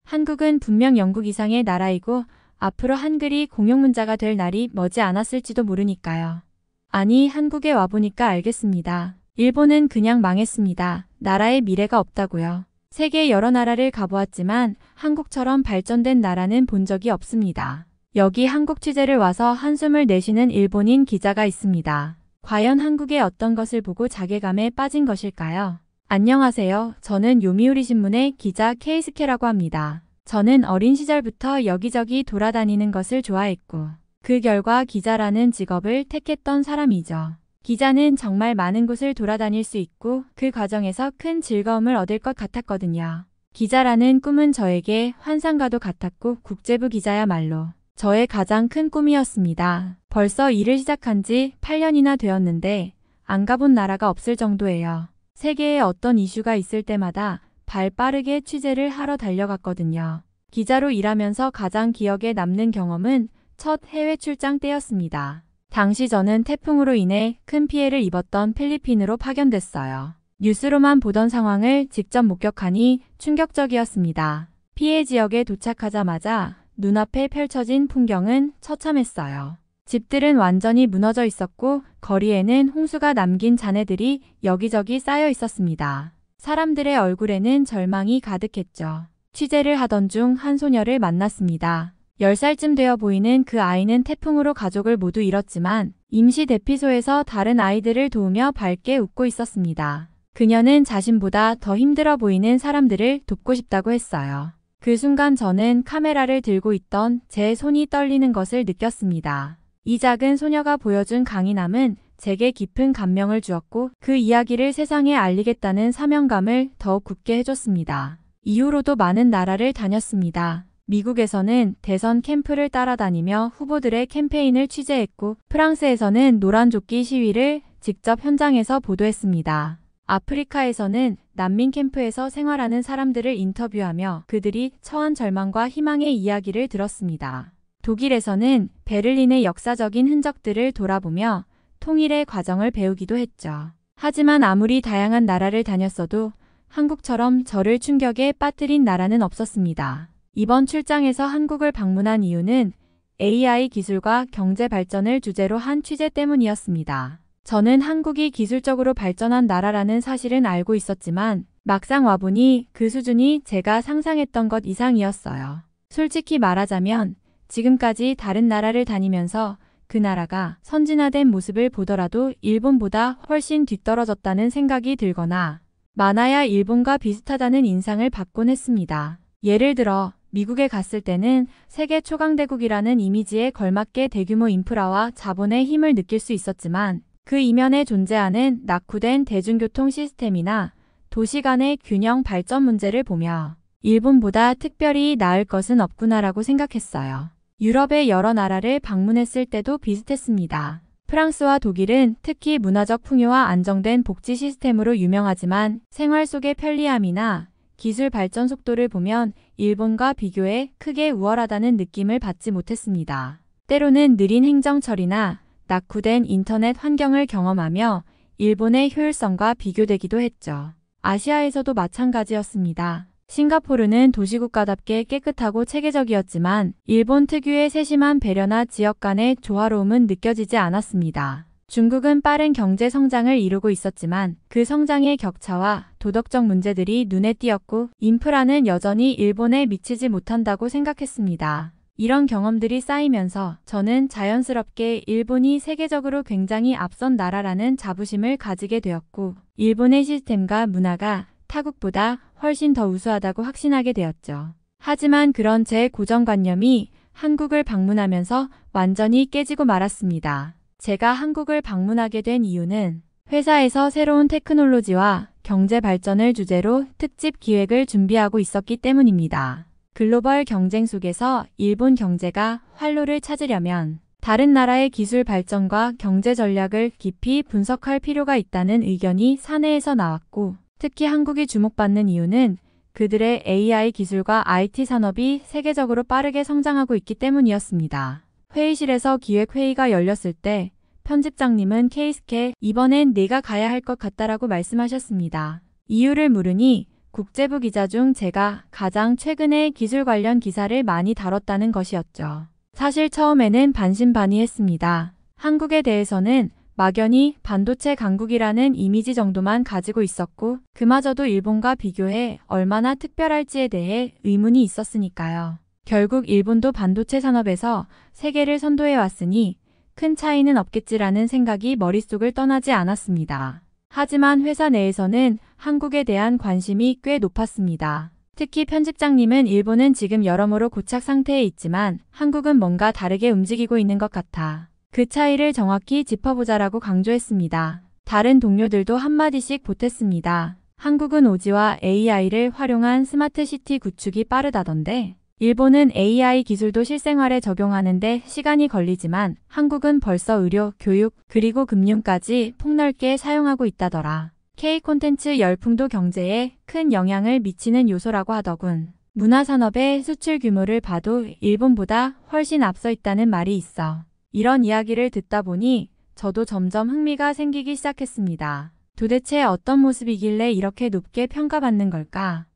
한국은 분명 영국 이상의 나라이고 앞으로 한글이 공용문자가 될 날이 머지 않았을지도 모르니까요. 아니, 한국에 와보니까 알겠습니다. 일본은 그냥 망했습니다. 나라에 미래가 없다고요. 세계 여러 나라를 가보았지만 한국처럼 발전된 나라는 본 적이 없습니다. 여기 한국 취재를 와서 한숨을 내쉬는 일본인 기자가 있습니다. 과연 한국의 어떤 것을 보고 자괴감에 빠진 것일까요? 안녕하세요. 저는 요미우리 신문의 기자 케이스케라고 합니다. 저는 어린 시절부터 여기저기 돌아다니는 것을 좋아했고 그 결과 기자라는 직업을 택했던 사람이죠. 기자는 정말 많은 곳을 돌아다닐 수 있고 그 과정에서 큰 즐거움을 얻을 것 같았거든요. 기자라는 꿈은 저에게 환상과도 같았고 국제부 기자야말로 저의 가장 큰 꿈이었습니다. 벌써 일을 시작한 지 8년이나 되었는데 안 가본 나라가 없을 정도예요. 세계에 어떤 이슈가 있을 때마다 발 빠르게 취재를 하러 달려갔거든요. 기자로 일하면서 가장 기억에 남는 경험은 첫 해외 출장 때였습니다. 당시 저는 태풍으로 인해 큰 피해를 입었던 필리핀으로 파견됐어요. 뉴스로만 보던 상황을 직접 목격하니 충격적이었습니다. 피해 지역에 도착하자마자 눈앞에 펼쳐진 풍경은 처참했어요. 집들은 완전히 무너져 있었고 거리에는 홍수가 남긴 잔해들이 여기저기 쌓여 있었습니다. 사람들의 얼굴에는 절망이 가득했죠. 취재를 하던 중 한 소녀를 만났습니다. 10살쯤 되어 보이는 그 아이는 태풍으로 가족을 모두 잃었지만 임시 대피소에서 다른 아이들을 도우며 밝게 웃고 있었습니다. 그녀는 자신보다 더 힘들어 보이는 사람들을 돕고 싶다고 했어요. 그 순간 저는 카메라를 들고 있던 제 손이 떨리는 것을 느꼈습니다. 이 작은 소녀가 보여준 강인함은 제게 깊은 감명을 주었고 그 이야기를 세상에 알리겠다는 사명감을 더욱 굳게 해줬습니다. 이후로도 많은 나라를 다녔습니다. 미국에서는 대선 캠프를 따라다니며 후보들의 캠페인을 취재했고 프랑스에서는 노란조끼 시위를 직접 현장에서 보도했습니다. 아프리카에서는 난민 캠프에서 생활하는 사람들을 인터뷰하며 그들이 처한 절망과 희망의 이야기를 들었습니다. 독일에서는 베를린의 역사적인 흔적들을 돌아보며 통일의 과정을 배우기도 했죠. 하지만 아무리 다양한 나라를 다녔어도 한국처럼 저를 충격에 빠뜨린 나라는 없었습니다. 이번 출장에서 한국을 방문한 이유는 AI 기술과 경제 발전을 주제로 한 취재 때문이었습니다. 저는 한국이 기술적으로 발전한 나라라는 사실은 알고 있었지만 막상 와보니 그 수준이 제가 상상했던 것 이상이었어요. 솔직히 말하자면 지금까지 다른 나라를 다니면서 그 나라가 선진화된 모습을 보더라도 일본보다 훨씬 뒤떨어졌다는 생각이 들거나 많아야 일본과 비슷하다는 인상을 받곤 했습니다. 예를 들어 미국에 갔을 때는 세계 초강대국이라는 이미지에 걸맞게 대규모 인프라와 자본의 힘을 느낄 수 있었지만 그 이면에 존재하는 낙후된 대중교통 시스템이나 도시 간의 균형 발전 문제를 보며 일본보다 특별히 나을 것은 없구나라고 생각했어요. 유럽의 여러 나라를 방문했을 때도 비슷했습니다. 프랑스와 독일은 특히 문화적 풍요와 안정된 복지 시스템으로 유명하지만 생활 속의 편리함이나 기술 발전 속도를 보면 일본과 비교해 크게 우월하다는 느낌을 받지 못했습니다. 때로는 느린 행정 처리나 낙후된 인터넷 환경을 경험하며 일본의 효율성과 비교되기도 했죠. 아시아에서도 마찬가지였습니다. 싱가포르는 도시국가답게 깨끗하고 체계적이었지만 일본 특유의 세심한 배려나 지역 간의 조화로움은 느껴지지 않았습니다. 중국은 빠른 경제 성장을 이루고 있었지만 그 성장의 격차와 도덕적 문제들이 눈에 띄었고 인프라는 여전히 일본에 미치지 못한다고 생각했습니다. 이런 경험들이 쌓이면서 저는 자연스럽게 일본이 세계적으로 굉장히 앞선 나라라는 자부심을 가지게 되었고 일본의 시스템과 문화가 타국보다 훨씬 더 우수하다고 확신하게 되었죠. 하지만 그런 제 고정관념이 한국을 방문하면서 완전히 깨지고 말았습니다. 제가 한국을 방문하게 된 이유는 회사에서 새로운 테크놀로지와 경제 발전을 주제로 특집 기획을 준비하고 있었기 때문입니다. 글로벌 경쟁 속에서 일본 경제가 활로를 찾으려면 다른 나라의 기술 발전과 경제 전략을 깊이 분석할 필요가 있다는 의견이 사내에서 나왔고 특히 한국이 주목받는 이유는 그들의 AI 기술과 IT 산업이 세계적으로 빠르게 성장하고 있기 때문이었습니다. 회의실에서 기획회의가 열렸을 때 편집장님은 케이스케, 이번엔 내가 가야 할 것 같다라고 말씀하셨습니다. 이유를 물으니 국제부 기자 중 제가 가장 최근에 기술 관련 기사를 많이 다뤘다는 것이었죠. 사실 처음에는 반신반의했습니다. 한국에 대해서는 막연히 반도체 강국이라는 이미지 정도만 가지고 있었고 그마저도 일본과 비교해 얼마나 특별할지에 대해 의문이 있었으니까요. 결국 일본도 반도체 산업에서 세계를 선도해 왔으니 큰 차이는 없겠지라는 생각이 머릿속을 떠나지 않았습니다. 하지만 회사 내에서는 한국에 대한 관심이 꽤 높았습니다. 특히 편집장님은 일본은 지금 여러모로 고착 상태에 있지만 한국은 뭔가 다르게 움직이고 있는 것 같아. 그 차이를 정확히 짚어보자라고 강조했습니다. 다른 동료들도 한마디씩 보탰습니다. 한국은 오지와 AI를 활용한 스마트시티 구축이 빠르다던데 일본은 AI 기술도 실생활에 적용하는데 시간이 걸리지만 한국은 벌써 의료, 교육, 그리고 금융까지 폭넓게 사용하고 있다더라. K 콘텐츠 열풍도 경제에 큰 영향을 미치는 요소라고 하더군. 문화산업의 수출 규모를 봐도 일본보다 훨씬 앞서 있다는 말이 있어. 이런 이야기를 듣다 보니 저도 점점 흥미가 생기기 시작했습니다. 도대체 어떤 모습이길래 이렇게 높게 평가받는 걸까?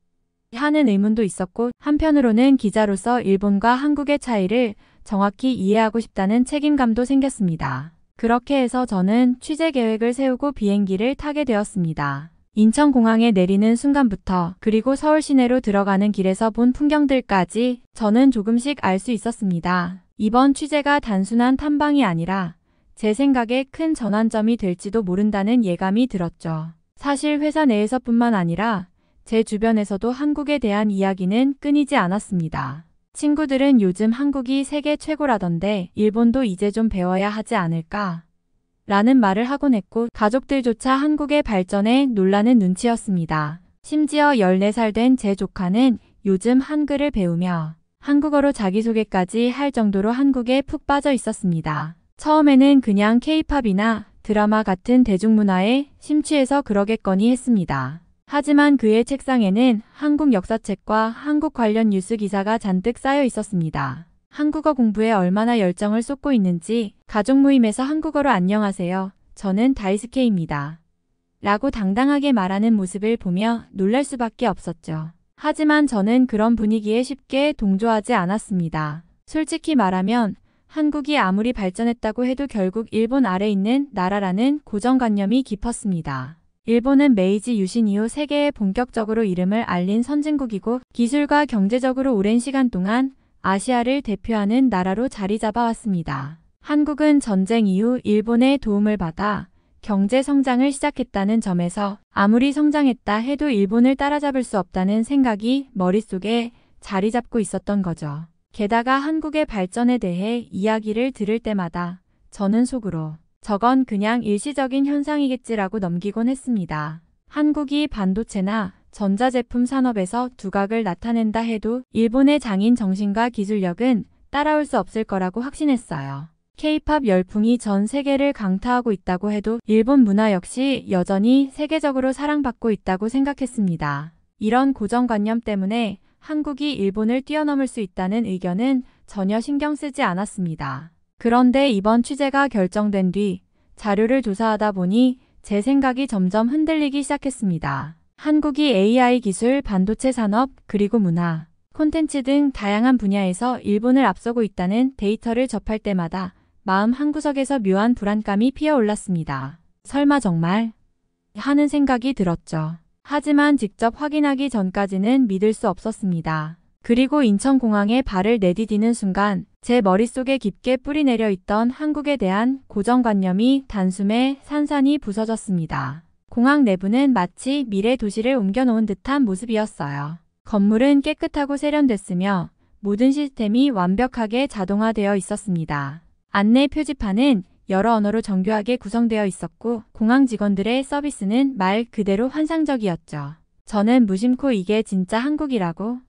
하는 의문도 있었고 한편으로는 기자로서 일본과 한국의 차이를 정확히 이해하고 싶다는 책임감도 생겼습니다. 그렇게 해서 저는 취재 계획을 세우고 비행기를 타게 되었습니다. 인천공항에 내리는 순간부터 그리고 서울 시내로 들어가는 길에서 본 풍경들까지 저는 조금씩 알 수 있었습니다. 이번 취재가 단순한 탐방이 아니라 제 생각에 큰 전환점이 될지도 모른다는 예감이 들었죠. 사실 회사 내에서뿐만 아니라 제 주변에서도 한국에 대한 이야기는 끊이지 않았습니다. 친구들은 요즘 한국이 세계 최고라던데 일본도 이제 좀 배워야 하지 않을까? 라는 말을 하곤 했고 가족들조차 한국의 발전에 놀라는 눈치였습니다. 심지어 14살 된 제 조카는 요즘 한글을 배우며 한국어로 자기소개까지 할 정도로 한국에 푹 빠져 있었습니다. 처음에는 그냥 K-팝이나 드라마 같은 대중문화에 심취해서 그러겠거니 했습니다. 하지만 그의 책상에는 한국 역사책과 한국 관련 뉴스 기사가 잔뜩 쌓여 있었습니다. 한국어 공부에 얼마나 열정을 쏟고 있는지 가족 모임에서 한국어로 안녕하세요. 저는 다이스케입니다. 라고 당당하게 말하는 모습을 보며 놀랄 수밖에 없었죠. 하지만 저는 그런 분위기에 쉽게 동조하지 않았습니다. 솔직히 말하면 한국이 아무리 발전했다고 해도 결국 일본 아래 있는 나라라는 고정관념이 깊었습니다. 일본은 메이지 유신 이후 세계에 본격적으로 이름을 알린 선진국이고 기술과 경제적으로 오랜 시간 동안 아시아를 대표하는 나라로 자리 잡아왔습니다. 한국은 전쟁 이후 일본의 도움을 받아 경제 성장을 시작했다는 점에서 아무리 성장했다 해도 일본을 따라잡을 수 없다는 생각이 머릿속에 자리 잡고 있었던 거죠. 게다가 한국의 발전에 대해 이야기를 들을 때마다 저는 속으로 저건 그냥 일시적인 현상이겠지라고 넘기곤 했습니다. 한국이 반도체나 전자제품 산업에서 두각을 나타낸다 해도 일본의 장인 정신과 기술력은 따라올 수 없을 거라고 확신했어요. K-팝 열풍이 전 세계를 강타하고 있다고 해도 일본 문화 역시 여전히 세계적으로 사랑받고 있다고 생각했습니다. 이런 고정관념 때문에 한국이 일본을 뛰어넘을 수 있다는 의견은 전혀 신경 쓰지 않았습니다. 그런데 이번 취재가 결정된 뒤 자료를 조사하다 보니 제 생각이 점점 흔들리기 시작했습니다. 한국이 AI 기술, 반도체 산업, 그리고 문화, 콘텐츠 등 다양한 분야에서 일본을 앞서고 있다는 데이터를 접할 때마다 마음 한구석에서 묘한 불안감이 피어올랐습니다. 설마 정말? 하는 생각이 들었죠. 하지만 직접 확인하기 전까지는 믿을 수 없었습니다. 그리고 인천공항에 발을 내디디는 순간 제 머릿속에 깊게 뿌리내려 있던 한국에 대한 고정관념이 단숨에 산산이 부서졌습니다. 공항 내부는 마치 미래 도시를 옮겨놓은 듯한 모습이었어요. 건물은 깨끗하고 세련됐으며 모든 시스템이 완벽하게 자동화되어 있었습니다. 안내 표지판은 여러 언어로 정교하게 구성되어 있었고 공항 직원들의 서비스는 말 그대로 환상적이었죠. 저는 무심코 이게 진짜 한국이라고?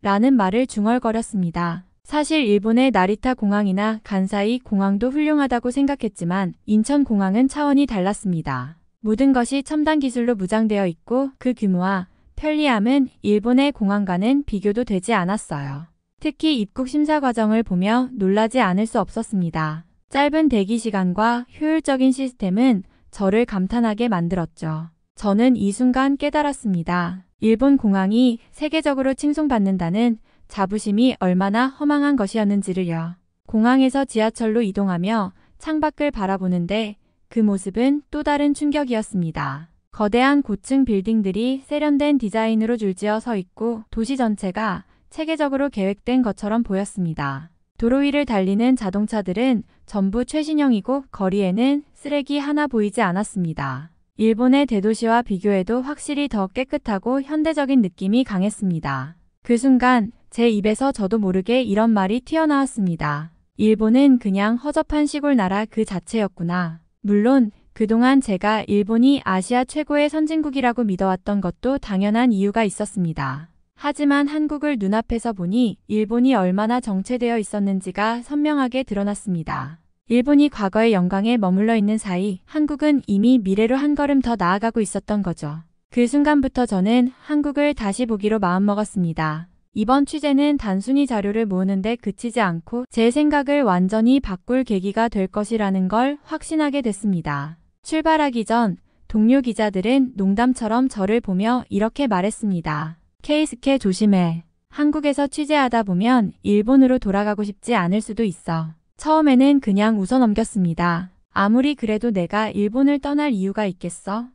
라는 말을 중얼거렸습니다. 사실 일본의 나리타 공항이나 간사이 공항도 훌륭하다고 생각했지만 인천공항은 차원이 달랐습니다. 모든 것이 첨단 기술로 무장되어 있고 그 규모와 편리함은 일본의 공항과는 비교도 되지 않았어요. 특히 입국 심사 과정을 보며 놀라지 않을 수 없었습니다. 짧은 대기 시간과 효율적인 시스템은 저를 감탄하게 만들었죠. 저는 이 순간 깨달았습니다. 일본 공항이 세계적으로 칭송받는다는 자부심이 얼마나 허망한 것이었는지를요. 공항에서 지하철로 이동하며 창밖을 바라보는데 그 모습은 또 다른 충격이었습니다. 거대한 고층 빌딩들이 세련된 디자인으로 줄지어 서 있고 도시 전체가 체계적으로 계획된 것처럼 보였습니다. 도로 위를 달리는 자동차들은 전부 최신형이고 거리에는 쓰레기 하나 보이지 않았습니다. 일본의 대도시와 비교해도 확실히 더 깨끗하고 현대적인 느낌이 강했습니다. 그 순간 제 입에서 저도 모르게 이런 말이 튀어나왔습니다. 일본은 그냥 허접한 시골 나라 그 자체였구나. 물론 그동안 제가 일본이 아시아 최고의 선진국이라고 믿어왔던 것도 당연한 이유가 있었습니다. 하지만 한국을 눈앞에서 보니 일본이 얼마나 정체되어 있었는지가 선명하게 드러났습니다. 일본이 과거의 영광에 머물러 있는 사이 한국은 이미 미래로 한 걸음 더 나아가고 있었던 거죠. 그 순간부터 저는 한국을 다시 보기로 마음먹었습니다. 이번 취재는 단순히 자료를 모으는데 그치지 않고 제 생각을 완전히 바꿀 계기가 될 것이라는 걸 확신하게 됐습니다. 출발하기 전 동료 기자들은 농담처럼 저를 보며 이렇게 말했습니다. 케이스케 조심해. 한국에서 취재하다 보면 일본으로 돌아가고 싶지 않을 수도 있어. 처음에는 그냥 웃어넘겼습니다. 아무리 그래도 내가 일본을 떠날 이유가 있겠어?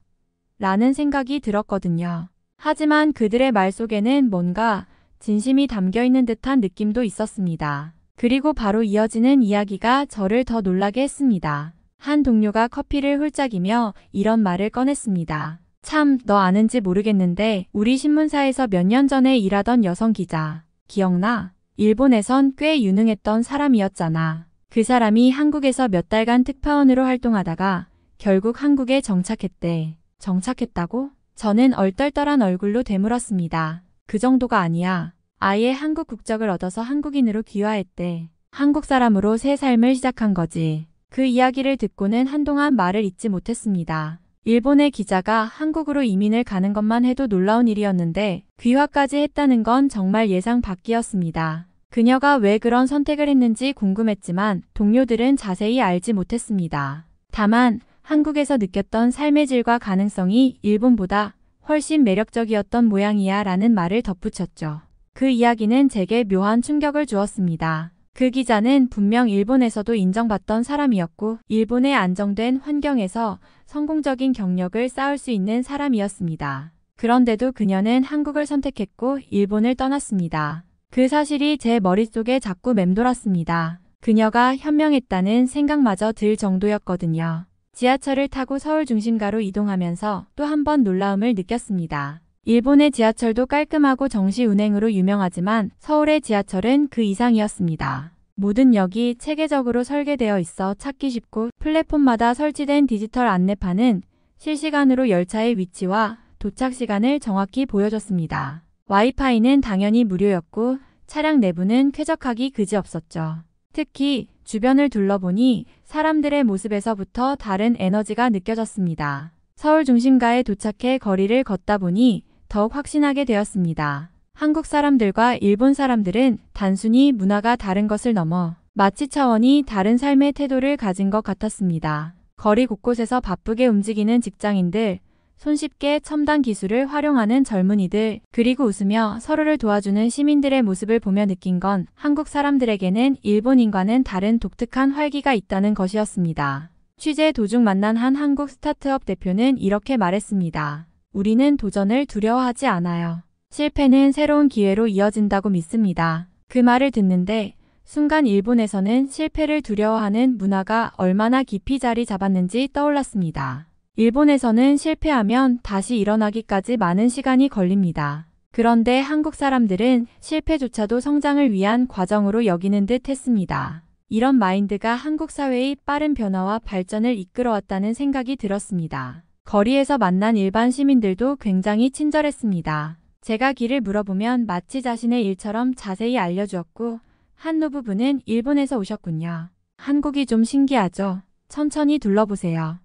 라는 생각이 들었거든요. 하지만 그들의 말 속에는 뭔가 진심이 담겨있는 듯한 느낌도 있었습니다. 그리고 바로 이어지는 이야기가 저를 더 놀라게 했습니다. 한 동료가 커피를 홀짝이며 이런 말을 꺼냈습니다. 참, 너 아는지 모르겠는데 우리 신문사에서 몇 년 전에 일하던 여성 기자 기억나? 일본에선 꽤 유능했던 사람이었잖아. 그 사람이 한국에서 몇 달간 특파원으로 활동하다가 결국 한국에 정착했대. 정착했다고? 저는 얼떨떨한 얼굴로 되물었습니다. 그 정도가 아니야. 아예 한국 국적을 얻어서 한국인으로 귀화했대. 한국 사람으로 새 삶을 시작한 거지. 그 이야기를 듣고는 한동안 말을 잇지 못했습니다. 일본의 기자가 한국으로 이민을 가는 것만 해도 놀라운 일이었는데 귀화까지 했다는 건 정말 예상 밖이었습니다. 그녀가 왜 그런 선택을 했는지 궁금했지만 동료들은 자세히 알지 못했습니다. 다만 한국에서 느꼈던 삶의 질과 가능성이 일본보다 훨씬 매력적이었던 모양이야 라는 말을 덧붙였죠. 그 이야기는 제게 묘한 충격을 주었습니다. 그 기자는 분명 일본에서도 인정받던 사람이었고 일본의 안정된 환경에서 성공적인 경력을 쌓을 수 있는 사람이었습니다. 그런데도 그녀는 한국을 선택했고 일본을 떠났습니다. 그 사실이 제 머릿속에 자꾸 맴돌았습니다. 그녀가 현명했다는 생각마저 들 정도였거든요. 지하철을 타고 서울 중심가로 이동하면서 또 한 번 놀라움을 느꼈습니다. 일본의 지하철도 깔끔하고 정시 운행으로 유명하지만 서울의 지하철은 그 이상이었습니다. 모든 역이 체계적으로 설계되어 있어 찾기 쉽고 플랫폼마다 설치된 디지털 안내판은 실시간으로 열차의 위치와 도착 시간을 정확히 보여줬습니다. 와이파이는 당연히 무료였고 차량 내부는 쾌적하기 그지없었죠. 특히 주변을 둘러보니 사람들의 모습에서부터 다른 에너지가 느껴졌습니다. 서울 중심가에 도착해 거리를 걷다 보니 더욱 확신하게 되었습니다. 한국 사람들과 일본 사람들은 단순히 문화가 다른 것을 넘어 마치 차원이 다른 삶의 태도를 가진 것 같았습니다. 거리 곳곳에서 바쁘게 움직이는 직장인들, 손쉽게 첨단 기술을 활용하는 젊은이들, 그리고 웃으며 서로를 도와주는 시민들의 모습을 보며 느낀 건 한국 사람들에게는 일본인과는 다른 독특한 활기가 있다는 것이었습니다. 취재 도중 만난 한 한국 스타트업 대표는 이렇게 말했습니다. 우리는 도전을 두려워하지 않아요. 실패는 새로운 기회로 이어진다고 믿습니다. 그 말을 듣는데 순간 일본에서는 실패를 두려워하는 문화가 얼마나 깊이 자리 잡았는지 떠올랐습니다. 일본에서는 실패하면 다시 일어나기까지 많은 시간이 걸립니다. 그런데 한국 사람들은 실패조차도 성장을 위한 과정으로 여기는 듯 했습니다. 이런 마인드가 한국 사회의 빠른 변화와 발전을 이끌어왔다는 생각이 들었습니다. 거리에서 만난 일반 시민들도 굉장히 친절했습니다. 제가 길을 물어보면 마치 자신의 일처럼 자세히 알려주었고 한 노부부는 일본에서 오셨군요. 한국이 좀 신기하죠? 천천히 둘러보세요.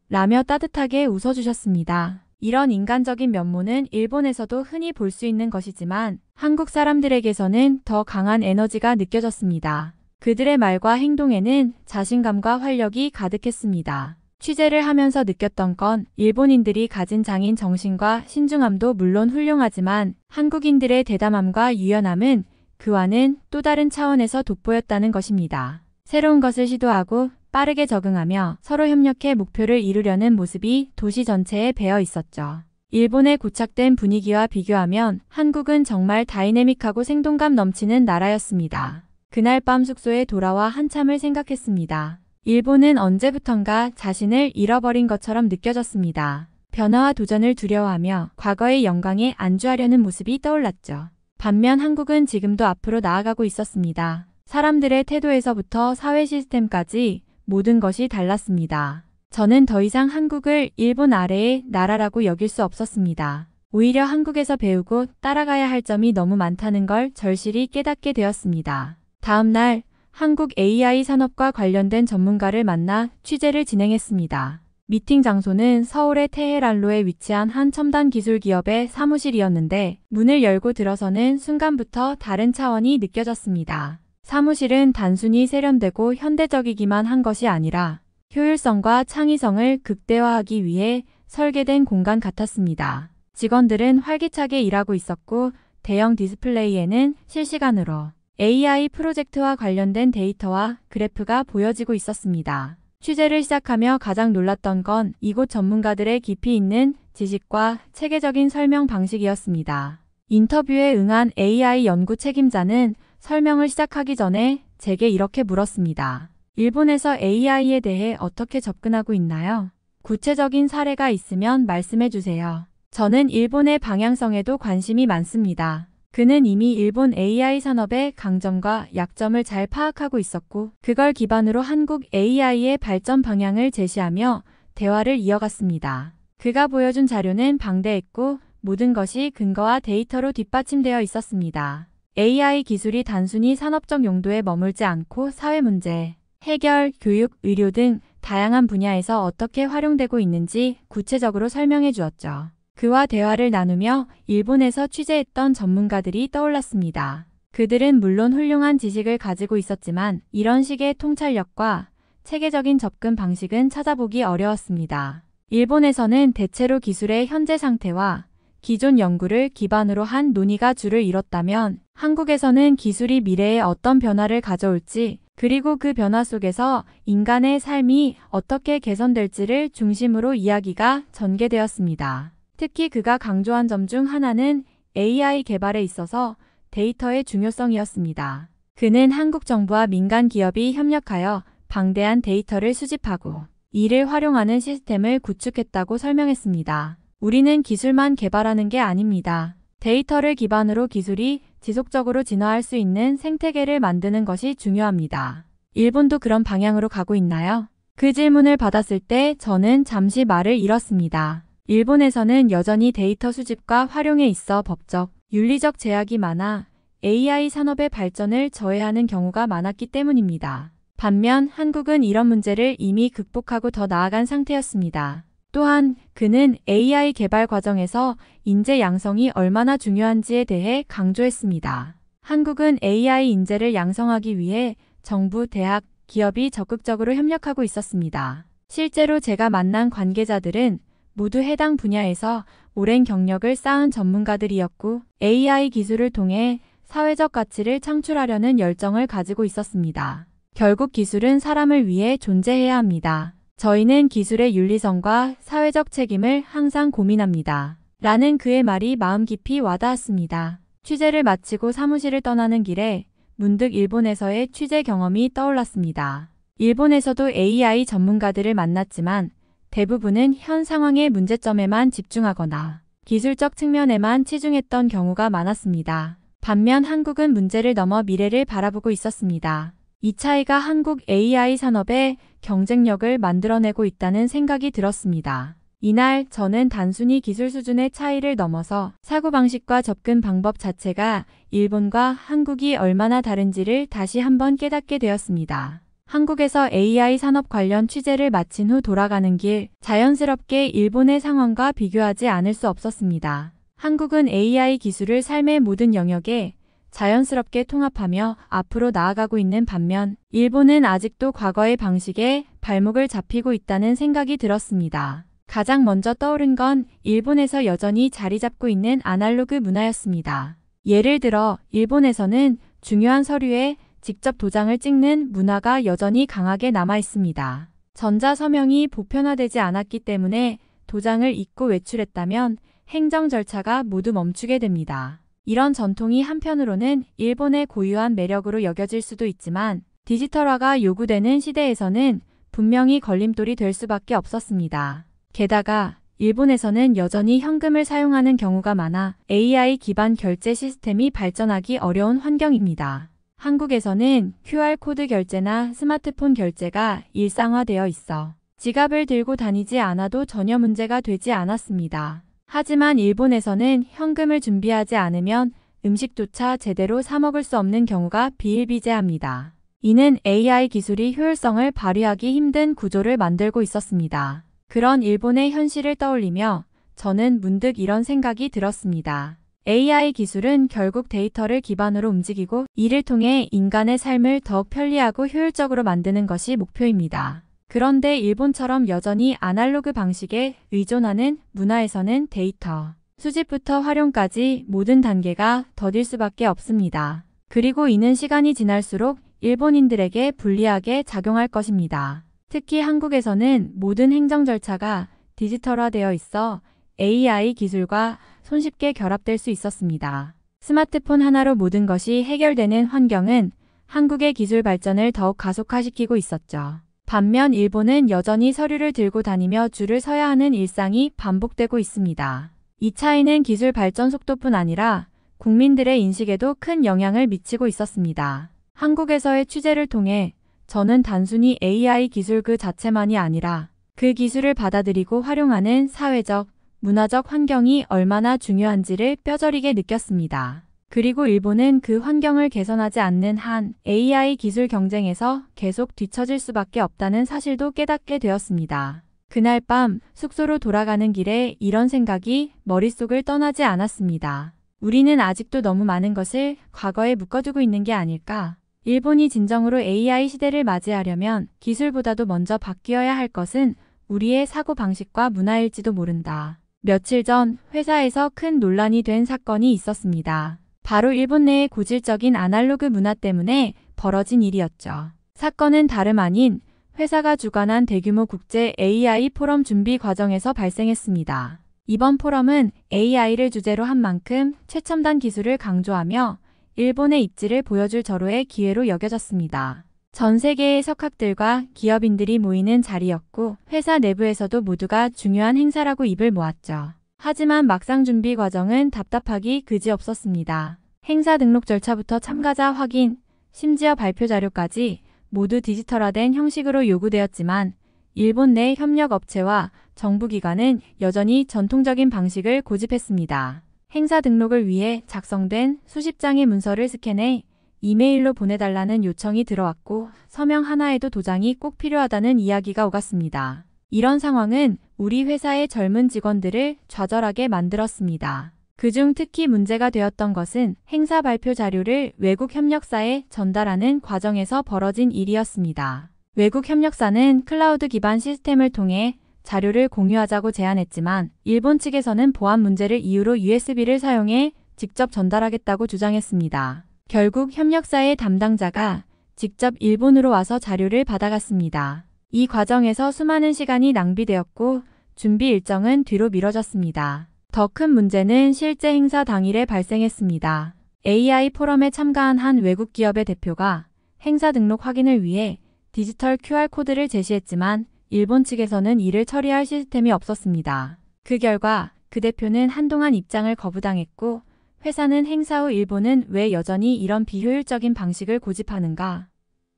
라며 따뜻하게 웃어주셨습니다. 이런 인간적인 면모는 일본에서도 흔히 볼 수 있는 것이지만 한국 사람들에게서는 더 강한 에너지가 느껴졌습니다. 그들의 말과 행동에는 자신감과 활력이 가득했습니다. 취재를 하면서 느꼈던 건 일본인들이 가진 장인 정신과 신중함도 물론 훌륭하지만 한국인들의 대담함과 유연함은 그와는 또 다른 차원에서 돋보였다는 것입니다. 새로운 것을 시도하고 빠르게 적응하며 서로 협력해 목표를 이루려는 모습이 도시 전체에 배어 있었죠. 일본의 고착된 분위기와 비교하면 한국은 정말 다이내믹하고 생동감 넘치는 나라였습니다. 그날 밤 숙소에 돌아와 한참을 생각했습니다. 일본은 언제부턴가 자신을 잃어버린 것처럼 느껴졌습니다. 변화와 도전을 두려워하며 과거의 영광에 안주하려는 모습이 떠올랐죠. 반면 한국은 지금도 앞으로 나아가고 있었습니다. 사람들의 태도에서부터 사회 시스템까지 모든 것이 달랐습니다. 저는 더 이상 한국을 일본 아래의 나라라고 여길 수 없었습니다. 오히려 한국에서 배우고 따라가야 할 점이 너무 많다는 걸 절실히 깨닫게 되었습니다. 다음 날 한국 AI 산업과 관련된 전문가를 만나 취재를 진행했습니다. 미팅 장소는 서울의 테헤란로에 위치한 한 첨단 기술 기업의 사무실이었는데 문을 열고 들어서는 순간부터 다른 차원이 느껴졌습니다. 사무실은 단순히 세련되고 현대적이기만 한 것이 아니라 효율성과 창의성을 극대화하기 위해 설계된 공간 같았습니다. 직원들은 활기차게 일하고 있었고 대형 디스플레이에는 실시간으로 AI 프로젝트와 관련된 데이터와 그래프가 보여지고 있었습니다. 취재를 시작하며 가장 놀랐던 건 이곳 전문가들의 깊이 있는 지식과 체계적인 설명 방식이었습니다. 인터뷰에 응한 AI 연구 책임자는 설명을 시작하기 전에 제게 이렇게 물었습니다. 일본에서 AI에 대해 어떻게 접근하고 있나요? 구체적인 사례가 있으면 말씀해 주세요. 저는 일본의 방향성에도 관심이 많습니다. 그는 이미 일본 AI 산업의 강점과 약점을 잘 파악하고 있었고 그걸 기반으로 한국 AI의 발전 방향을 제시하며 대화를 이어갔습니다. 그가 보여준 자료는 방대했고 모든 것이 근거와 데이터로 뒷받침되어 있었습니다. AI 기술이 단순히 산업적 용도에 머물지 않고 사회 문제, 해결, 교육, 의료 등 다양한 분야에서 어떻게 활용되고 있는지 구체적으로 설명해 주었죠. 그와 대화를 나누며 일본에서 취재했던 전문가들이 떠올랐습니다. 그들은 물론 훌륭한 지식을 가지고 있었지만 이런 식의 통찰력과 체계적인 접근 방식은 찾아보기 어려웠습니다. 일본에서는 대체로 기술의 현재 상태와 기존 연구를 기반으로 한 논의가 주를 이뤘다면 한국에서는 기술이 미래에 어떤 변화를 가져올지 그리고 그 변화 속에서 인간의 삶이 어떻게 개선될지를 중심으로 이야기가 전개되었습니다. 특히 그가 강조한 점 중 하나는 AI 개발에 있어서 데이터의 중요성이었습니다. 그는 한국 정부와 민간 기업이 협력하여 방대한 데이터를 수집하고 이를 활용하는 시스템을 구축했다고 설명했습니다. 우리는 기술만 개발하는 게 아닙니다. 데이터를 기반으로 기술이 지속적으로 진화할 수 있는 생태계를 만드는 것이 중요합니다. 일본도 그런 방향으로 가고 있나요? 그 질문을 받았을 때 저는 잠시 말을 잃었습니다. 일본에서는 여전히 데이터 수집과 활용에 있어 법적, 윤리적 제약이 많아 AI 산업의 발전을 저해하는 경우가 많았기 때문입니다. 반면 한국은 이런 문제를 이미 극복하고 더 나아간 상태였습니다. 또한 그는 AI 개발 과정에서 인재 양성이 얼마나 중요한지에 대해 강조했습니다. 한국은 AI 인재를 양성하기 위해 정부, 대학, 기업이 적극적으로 협력하고 있었습니다. 실제로 제가 만난 관계자들은 모두 해당 분야에서 오랜 경력을 쌓은 전문가들이었고 AI 기술을 통해 사회적 가치를 창출하려는 열정을 가지고 있었습니다. 결국 기술은 사람을 위해 존재해야 합니다. 저희는 기술의 윤리성과 사회적 책임을 항상 고민합니다. 라는 그의 말이 마음 깊이 와닿았습니다. 취재를 마치고 사무실을 떠나는 길에 문득 일본에서의 취재 경험이 떠올랐습니다. 일본에서도 AI 전문가들을 만났지만 대부분은 현 상황의 문제점에만 집중하거나 기술적 측면에만 치중했던 경우가 많았습니다. 반면 한국은 문제를 넘어 미래를 바라보고 있었습니다. 이 차이가 한국 AI 산업의 경쟁력을 만들어내고 있다는 생각이 들었습니다. 이날 저는 단순히 기술 수준의 차이를 넘어서 사고방식과 접근 방법 자체가 일본과 한국이 얼마나 다른지를 다시 한번 깨닫게 되었습니다. 한국에서 AI 산업 관련 취재를 마친 후 돌아가는 길, 자연스럽게 일본의 상황과 비교하지 않을 수 없었습니다. 한국은 AI 기술을 삶의 모든 영역에 자연스럽게 통합하며 앞으로 나아가고 있는 반면 일본은 아직도 과거의 방식에 발목을 잡히고 있다는 생각이 들었습니다. 가장 먼저 떠오른 건 일본에서 여전히 자리 잡고 있는 아날로그 문화였습니다. 예를 들어 일본에서는 중요한 서류에 직접 도장을 찍는 문화가 여전히 강하게 남아 있습니다. 전자서명이 보편화되지 않았기 때문에 도장을 잊고 외출했다면 행정 절차가 모두 멈추게 됩니다. 이런 전통이 한편으로는 일본의 고유한 매력으로 여겨질 수도 있지만 디지털화가 요구되는 시대에서는 분명히 걸림돌이 될 수밖에 없었습니다. 게다가 일본에서는 여전히 현금을 사용하는 경우가 많아 AI 기반 결제 시스템이 발전하기 어려운 환경입니다. 한국에서는 QR코드 결제나 스마트폰 결제가 일상화되어 있어 지갑을 들고 다니지 않아도 전혀 문제가 되지 않았습니다. 하지만 일본에서는 현금을 준비하지 않으면 음식조차 제대로 사 먹을 수 없는 경우가 비일비재합니다. 이는 AI 기술이 효율성을 발휘하기 힘든 구조를 만들고 있었습니다. 그런 일본의 현실을 떠올리며 저는 문득 이런 생각이 들었습니다. AI 기술은 결국 데이터를 기반으로 움직이고 이를 통해 인간의 삶을 더욱 편리하고 효율적으로 만드는 것이 목표입니다. 그런데 일본처럼 여전히 아날로그 방식에 의존하는 문화에서는 데이터, 수집부터 활용까지 모든 단계가 더딜 수밖에 없습니다. 그리고 이는 시간이 지날수록 일본인들에게 불리하게 작용할 것입니다. 특히 한국에서는 모든 행정 절차가 디지털화되어 있어 AI 기술과 손쉽게 결합될 수 있었습니다. 스마트폰 하나로 모든 것이 해결되는 환경은 한국의 기술 발전을 더욱 가속화시키고 있었죠. 반면 일본은 여전히 서류를 들고 다니며 줄을 서야 하는 일상이 반복되고 있습니다. 이 차이는 기술 발전 속도뿐 아니라 국민들의 인식에도 큰 영향을 미치고 있었습니다. 한국에서의 취재를 통해 저는 단순히 AI 기술 그 자체만이 아니라 그 기술을 받아들이고 활용하는 사회적, 문화적 환경이 얼마나 중요한지를 뼈저리게 느꼈습니다. 그리고 일본은 그 환경을 개선하지 않는 한 AI 기술 경쟁에서 계속 뒤처질 수밖에 없다는 사실도 깨닫게 되었습니다. 그날 밤 숙소로 돌아가는 길에 이런 생각이 머릿속을 떠나지 않았습니다. 우리는 아직도 너무 많은 것을 과거에 묶어두고 있는 게 아닐까? 일본이 진정으로 AI 시대를 맞이하려면 기술보다도 먼저 바뀌어야 할 것은 우리의 사고방식과 문화일지도 모른다. 며칠 전 회사에서 큰 논란이 된 사건이 있었습니다. 바로 일본 내의 고질적인 아날로그 문화 때문에 벌어진 일이었죠. 사건은 다름 아닌 회사가 주관한 대규모 국제 AI 포럼 준비 과정에서 발생했습니다. 이번 포럼은 AI를 주제로 한 만큼 최첨단 기술을 강조하며 일본의 입지를 보여줄 절호의 기회로 여겨졌습니다. 전 세계의 석학들과 기업인들이 모이는 자리였고 회사 내부에서도 모두가 중요한 행사라고 입을 모았죠. 하지만 막상 준비 과정은 답답하기 그지없었습니다. 행사 등록 절차부터 참가자 확인, 심지어 발표 자료까지 모두 디지털화된 형식으로 요구되었지만 일본 내 협력업체와 정부기관은 여전히 전통적인 방식을 고집했습니다. 행사 등록을 위해 작성된 수십 장의 문서를 스캔해 이메일로 보내달라는 요청이 들어왔고 서명 하나에도 도장이 꼭 필요하다는 이야기가 오갔습니다. 이런 상황은 우리 회사의 젊은 직원들을 좌절하게 만들었습니다. 그중 특히 문제가 되었던 것은 행사 발표 자료를 외국 협력사에 전달하는 과정에서 벌어진 일이었습니다. 외국 협력사는 클라우드 기반 시스템을 통해 자료를 공유하자고 제안했지만 일본 측에서는 보안 문제를 이유로 USB를 사용해 직접 전달하겠다고 주장했습니다. 결국 협력사의 담당자가 직접 일본으로 와서 자료를 받아갔습니다. 이 과정에서 수많은 시간이 낭비되었고 준비 일정은 뒤로 미뤄졌습니다. 더 큰 문제는 실제 행사 당일에 발생했습니다. AI 포럼에 참가한 한 외국 기업의 대표가 행사 등록 확인을 위해 디지털 QR코드를 제시했지만 일본 측에서는 이를 처리할 시스템이 없었습니다. 그 결과 그 대표는 한동안 입장을 거부당했고 회사는 행사 후 일본은 왜 여전히 이런 비효율적인 방식을 고집하는가?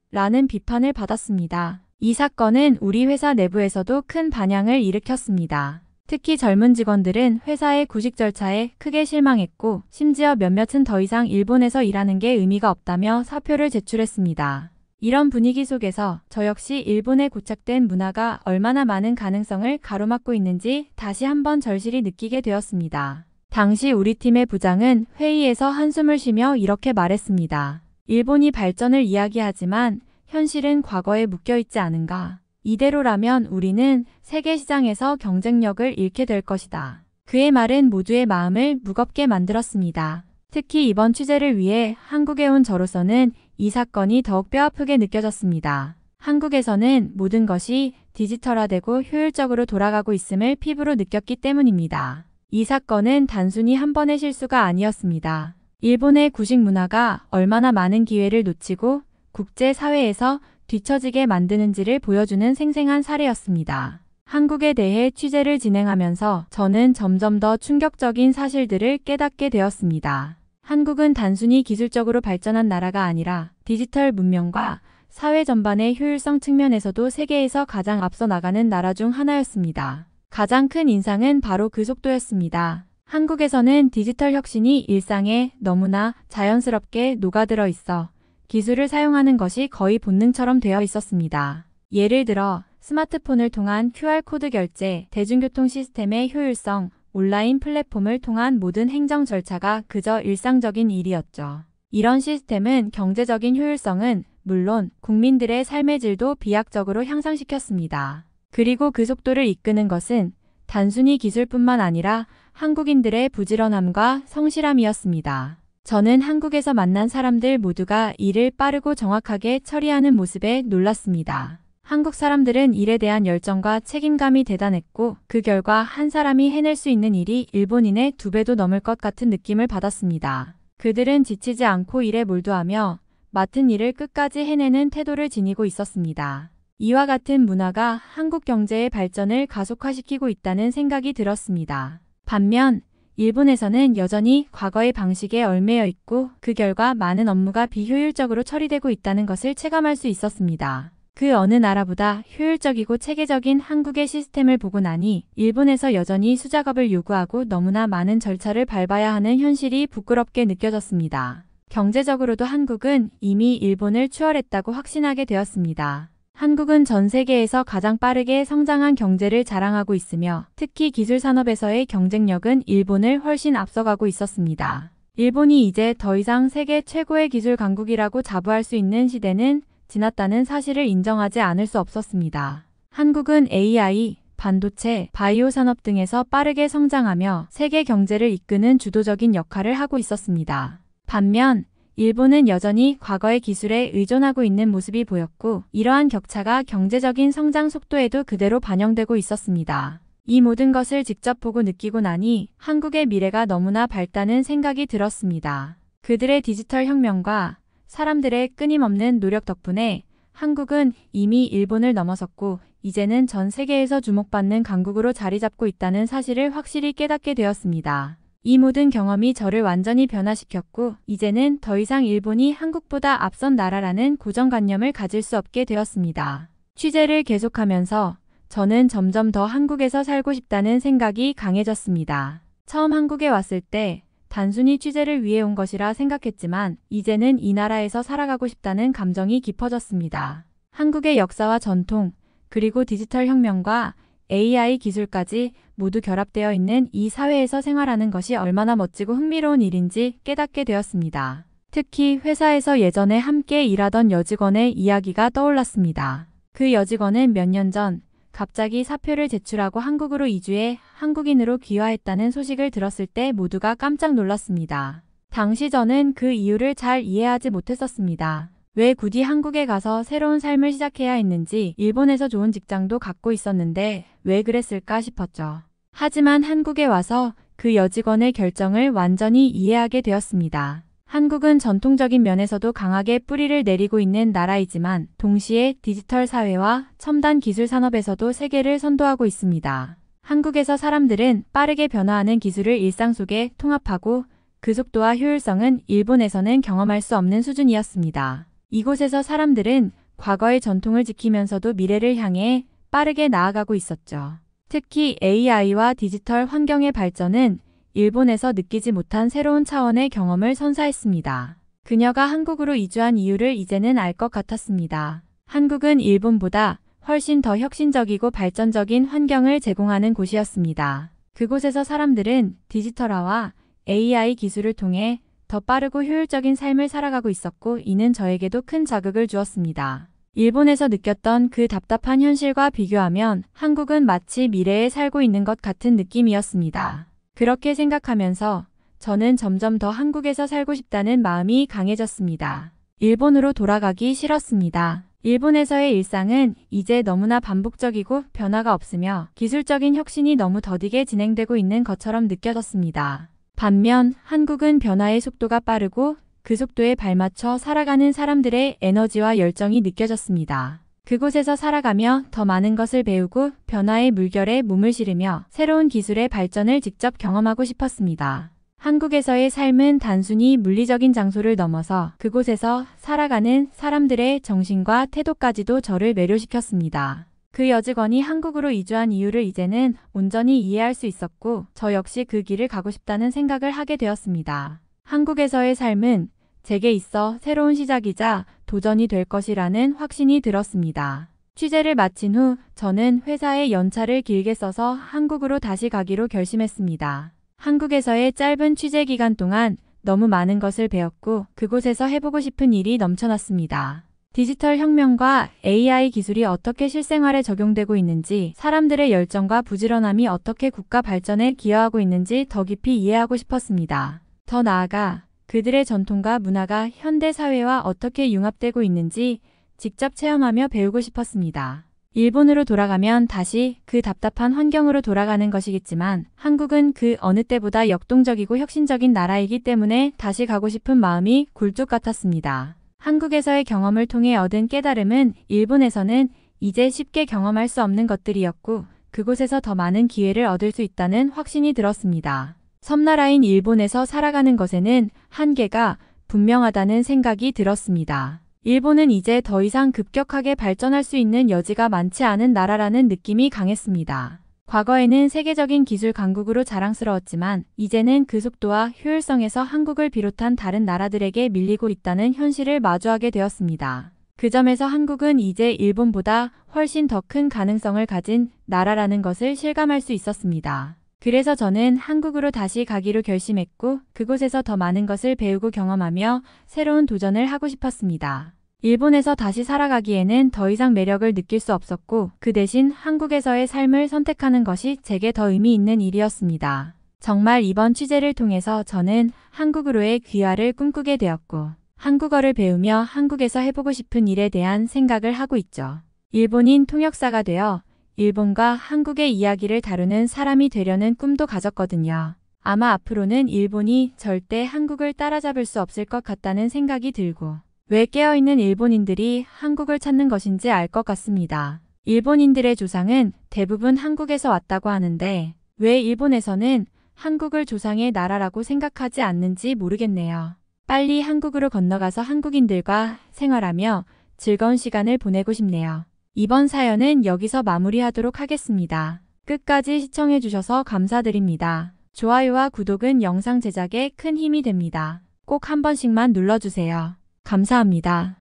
라는 비판을 받았습니다. 이 사건은 우리 회사 내부에서도 큰 반향을 일으켰습니다. 특히 젊은 직원들은 회사의 구식 절차에 크게 실망했고 심지어 몇몇은 더 이상 일본에서 일하는 게 의미가 없다며 사표를 제출했습니다. 이런 분위기 속에서 저 역시 일본의 고착된 문화가 얼마나 많은 가능성을 가로막고 있는지 다시 한번 절실히 느끼게 되었습니다. 당시 우리 팀의 부장은 회의에서 한숨을 쉬며 이렇게 말했습니다. 일본이 발전을 이야기하지만 현실은 과거에 묶여있지 않은가. 이대로라면 우리는 세계 시장에서 경쟁력을 잃게 될 것이다. 그의 말은 모두의 마음을 무겁게 만들었습니다. 특히 이번 취재를 위해 한국에 온 저로서는 이 사건이 더욱 뼈아프게 느껴졌습니다. 한국에서는 모든 것이 디지털화되고 효율적으로 돌아가고 있음을 피부로 느꼈기 때문입니다. 이 사건은 단순히 한 번의 실수가 아니었습니다. 일본의 구식 문화가 얼마나 많은 기회를 놓치고 국제사회에서 뒤처지게 만드는지를 보여주는 생생한 사례였습니다. 한국에 대해 취재를 진행하면서 저는 점점 더 충격적인 사실들을 깨닫게 되었습니다. 한국은 단순히 기술적으로 발전한 나라가 아니라 디지털 문명과 사회 전반의 효율성 측면에서도 세계에서 가장 앞서 나가는 나라 중 하나였습니다. 가장 큰 인상은 바로 그 속도였습니다. 한국에서는 디지털 혁신이 일상에 너무나 자연스럽게 녹아들어 있어 기술을 사용하는 것이 거의 본능처럼 되어 있었습니다. 예를 들어 스마트폰을 통한 QR코드 결제, 대중교통 시스템의 효율성, 온라인 플랫폼을 통한 모든 행정 절차가 그저 일상적인 일이었죠. 이런 시스템은 경제적인 효율성은 물론 국민들의 삶의 질도 비약적으로 향상시켰습니다. 그리고 그 속도를 이끄는 것은 단순히 기술뿐만 아니라 한국인들의 부지런함과 성실함이었습니다. 저는 한국에서 만난 사람들 모두가 일을 빠르고 정확하게 처리하는 모습에 놀랐습니다. 한국 사람들은 일에 대한 열정과 책임감이 대단했고 그 결과 한 사람이 해낼 수 있는 일이 일본인의 2배도 넘을 것 같은 느낌을 받았습니다. 그들은 지치지 않고 일에 몰두하며 맡은 일을 끝까지 해내는 태도를 지니고 있었습니다. 이와 같은 문화가 한국 경제의 발전을 가속화시키고 있다는 생각이 들었습니다. 반면 일본에서는 여전히 과거의 방식에 얽매여 있고 그 결과 많은 업무가 비효율적으로 처리되고 있다는 것을 체감할 수 있었습니다. 그 어느 나라보다 효율적이고 체계적인 한국의 시스템을 보고 나니 일본에서 여전히 수작업을 요구하고 너무나 많은 절차를 밟아야 하는 현실이 부끄럽게 느껴졌습니다. 경제적으로도 한국은 이미 일본을 추월했다고 확신하게 되었습니다. 한국은 전 세계에서 가장 빠르게 성장한 경제를 자랑하고 있으며 특히 기술 산업에서의 경쟁력은 일본을 훨씬 앞서가고 있었습니다. 일본이 이제 더 이상 세계 최고의 기술 강국이라고 자부할 수 있는 시대는 지났다는 사실을 인정하지 않을 수 없었습니다. 한국은 AI, 반도체, 바이오 산업 등에서 빠르게 성장하며 세계 경제를 이끄는 주도적인 역할을 하고 있었습니다. 반면 일본은 여전히 과거의 기술에 의존하고 있는 모습이 보였고 이러한 격차가 경제적인 성장 속도에도 그대로 반영되고 있었습니다. 이 모든 것을 직접 보고 느끼고 나니 한국의 미래가 너무나 밝다는 생각이 들었습니다. 그들의 디지털 혁명과 사람들의 끊임없는 노력 덕분에 한국은 이미 일본을 넘어섰고 이제는 전 세계에서 주목받는 강국으로 자리 잡고 있다는 사실을 확실히 깨닫게 되었습니다. 이 모든 경험이 저를 완전히 변화시켰고 이제는 더 이상 일본이 한국보다 앞선 나라라는 고정관념을 가질 수 없게 되었습니다. 취재를 계속하면서 저는 점점 더 한국에서 살고 싶다는 생각이 강해졌습니다. 처음 한국에 왔을 때 단순히 취재를 위해 온 것이라 생각했지만 이제는 이 나라에서 살아가고 싶다는 감정이 깊어졌습니다. 한국의 역사와 전통, 그리고 디지털 혁명과 AI 기술까지 모두 결합되어 있는 이 사회에서 생활하는 것이 얼마나 멋지고 흥미로운 일인지 깨닫게 되었습니다. 특히 회사에서 예전에 함께 일하던 여직원의 이야기가 떠올랐습니다. 그 여직원은 몇 년 전 갑자기 사표를 제출하고 한국으로 이주해 한국인으로 귀화했다는 소식을 들었을 때 모두가 깜짝 놀랐습니다. 당시 저는 그 이유를 잘 이해하지 못했었습니다. 왜 굳이 한국에 가서 새로운 삶을 시작해야 했는지 일본에서 좋은 직장도 갖고 있었는데 왜 그랬을까 싶었죠. 하지만 한국에 와서 그 여직원의 결정을 완전히 이해하게 되었습니다. 한국은 전통적인 면에서도 강하게 뿌리를 내리고 있는 나라이지만 동시에 디지털 사회와 첨단 기술 산업에서도 세계를 선도하고 있습니다. 한국에서 사람들은 빠르게 변화하는 기술을 일상 속에 통합하고 그 속도와 효율성은 일본에서는 경험할 수 없는 수준이었습니다. 이곳에서 사람들은 과거의 전통을 지키면서도 미래를 향해 빠르게 나아가고 있었죠. 특히 AI와 디지털 환경의 발전은 일본에서 느끼지 못한 새로운 차원의 경험을 선사했습니다. 그녀가 한국으로 이주한 이유를 이제는 알 것 같았습니다. 한국은 일본보다 훨씬 더 혁신적이고 발전적인 환경을 제공하는 곳이었습니다. 그곳에서 사람들은 디지털화와 AI 기술을 통해 더 빠르고 효율적인 삶을 살아가고 있었고 이는 저에게도 큰 자극을 주었습니다. 일본에서 느꼈던 그 답답한 현실과 비교하면 한국은 마치 미래에 살고 있는 것 같은 느낌이었습니다. 그렇게 생각하면서 저는 점점 더 한국에서 살고 싶다는 마음이 강해졌습니다. 일본으로 돌아가기 싫었습니다. 일본에서의 일상은 이제 너무나 반복적이고 변화가 없으며 기술적인 혁신이 너무 더디게 진행되고 있는 것처럼 느껴졌습니다. 반면 한국은 변화의 속도가 빠르고 그 속도에 발맞춰 살아가는 사람들의 에너지와 열정이 느껴졌습니다. 그곳에서 살아가며 더 많은 것을 배우고 변화의 물결에 몸을 실으며 새로운 기술의 발전을 직접 경험하고 싶었습니다. 한국에서의 삶은 단순히 물리적인 장소를 넘어서 그곳에서 살아가는 사람들의 정신과 태도까지도 저를 매료시켰습니다. 그 여직원이 한국으로 이주한 이유를 이제는 온전히 이해할 수 있었고 저 역시 그 길을 가고 싶다는 생각을 하게 되었습니다. 한국에서의 삶은 제게 있어 새로운 시작이자 도전이 될 것이라는 확신이 들었습니다. 취재를 마친 후 저는 회사에 연차를 길게 써서 한국으로 다시 가기로 결심했습니다. 한국에서의 짧은 취재 기간 동안 너무 많은 것을 배웠고 그곳에서 해보고 싶은 일이 넘쳐났습니다. 디지털 혁명과 AI 기술이 어떻게 실생활에 적용되고 있는지, 사람들의 열정과 부지런함이 어떻게 국가 발전에 기여하고 있는지 더 깊이 이해하고 싶었습니다. 더 나아가 그들의 전통과 문화가 현대 사회와 어떻게 융합되고 있는지 직접 체험하며 배우고 싶었습니다. 일본으로 돌아가면 다시 그 답답한 환경으로 돌아가는 것이겠지만 한국은 그 어느 때보다 역동적이고 혁신적인 나라이기 때문에 다시 가고 싶은 마음이 굴뚝 같았습니다. 한국에서의 경험을 통해 얻은 깨달음은 일본에서는 이제 쉽게 경험할 수 없는 것들이었고 그곳에서 더 많은 기회를 얻을 수 있다는 확신이 들었습니다. 섬나라인 일본에서 살아가는 것에는 한계가 분명하다는 생각이 들었습니다. 일본은 이제 더 이상 급격하게 발전할 수 있는 여지가 많지 않은 나라라는 느낌이 강했습니다. 과거에는 세계적인 기술 강국으로 자랑스러웠지만 이제는 그 속도와 효율성에서 한국을 비롯한 다른 나라들에게 밀리고 있다는 현실을 마주하게 되었습니다. 그 점에서 한국은 이제 일본보다 훨씬 더 큰 가능성을 가진 나라라는 것을 실감할 수 있었습니다. 그래서 저는 한국으로 다시 가기로 결심했고 그곳에서 더 많은 것을 배우고 경험하며 새로운 도전을 하고 싶었습니다. 일본에서 다시 살아가기에는 더 이상 매력을 느낄 수 없었고 그 대신 한국에서의 삶을 선택하는 것이 제게 더 의미 있는 일이었습니다. 정말 이번 취재를 통해서 저는 한국으로의 귀화를 꿈꾸게 되었고 한국어를 배우며 한국에서 해보고 싶은 일에 대한 생각을 하고 있죠. 일본인 통역사가 되어 일본과 한국의 이야기를 다루는 사람이 되려는 꿈도 가졌거든요. 아마 앞으로는 일본이 절대 한국을 따라잡을 수 없을 것 같다는 생각이 들고 왜 깨어있는 일본인들이 한국을 찾는 것인지 알 것 같습니다. 일본인들의 조상은 대부분 한국에서 왔다고 하는데 왜 일본에서는 한국을 조상의 나라라고 생각하지 않는지 모르겠네요. 빨리 한국으로 건너가서 한국인들과 생활하며 즐거운 시간을 보내고 싶네요. 이번 사연은 여기서 마무리하도록 하겠습니다. 끝까지 시청해주셔서 감사드립니다. 좋아요와 구독은 영상 제작에 큰 힘이 됩니다. 꼭 한 번씩만 눌러주세요. 감사합니다.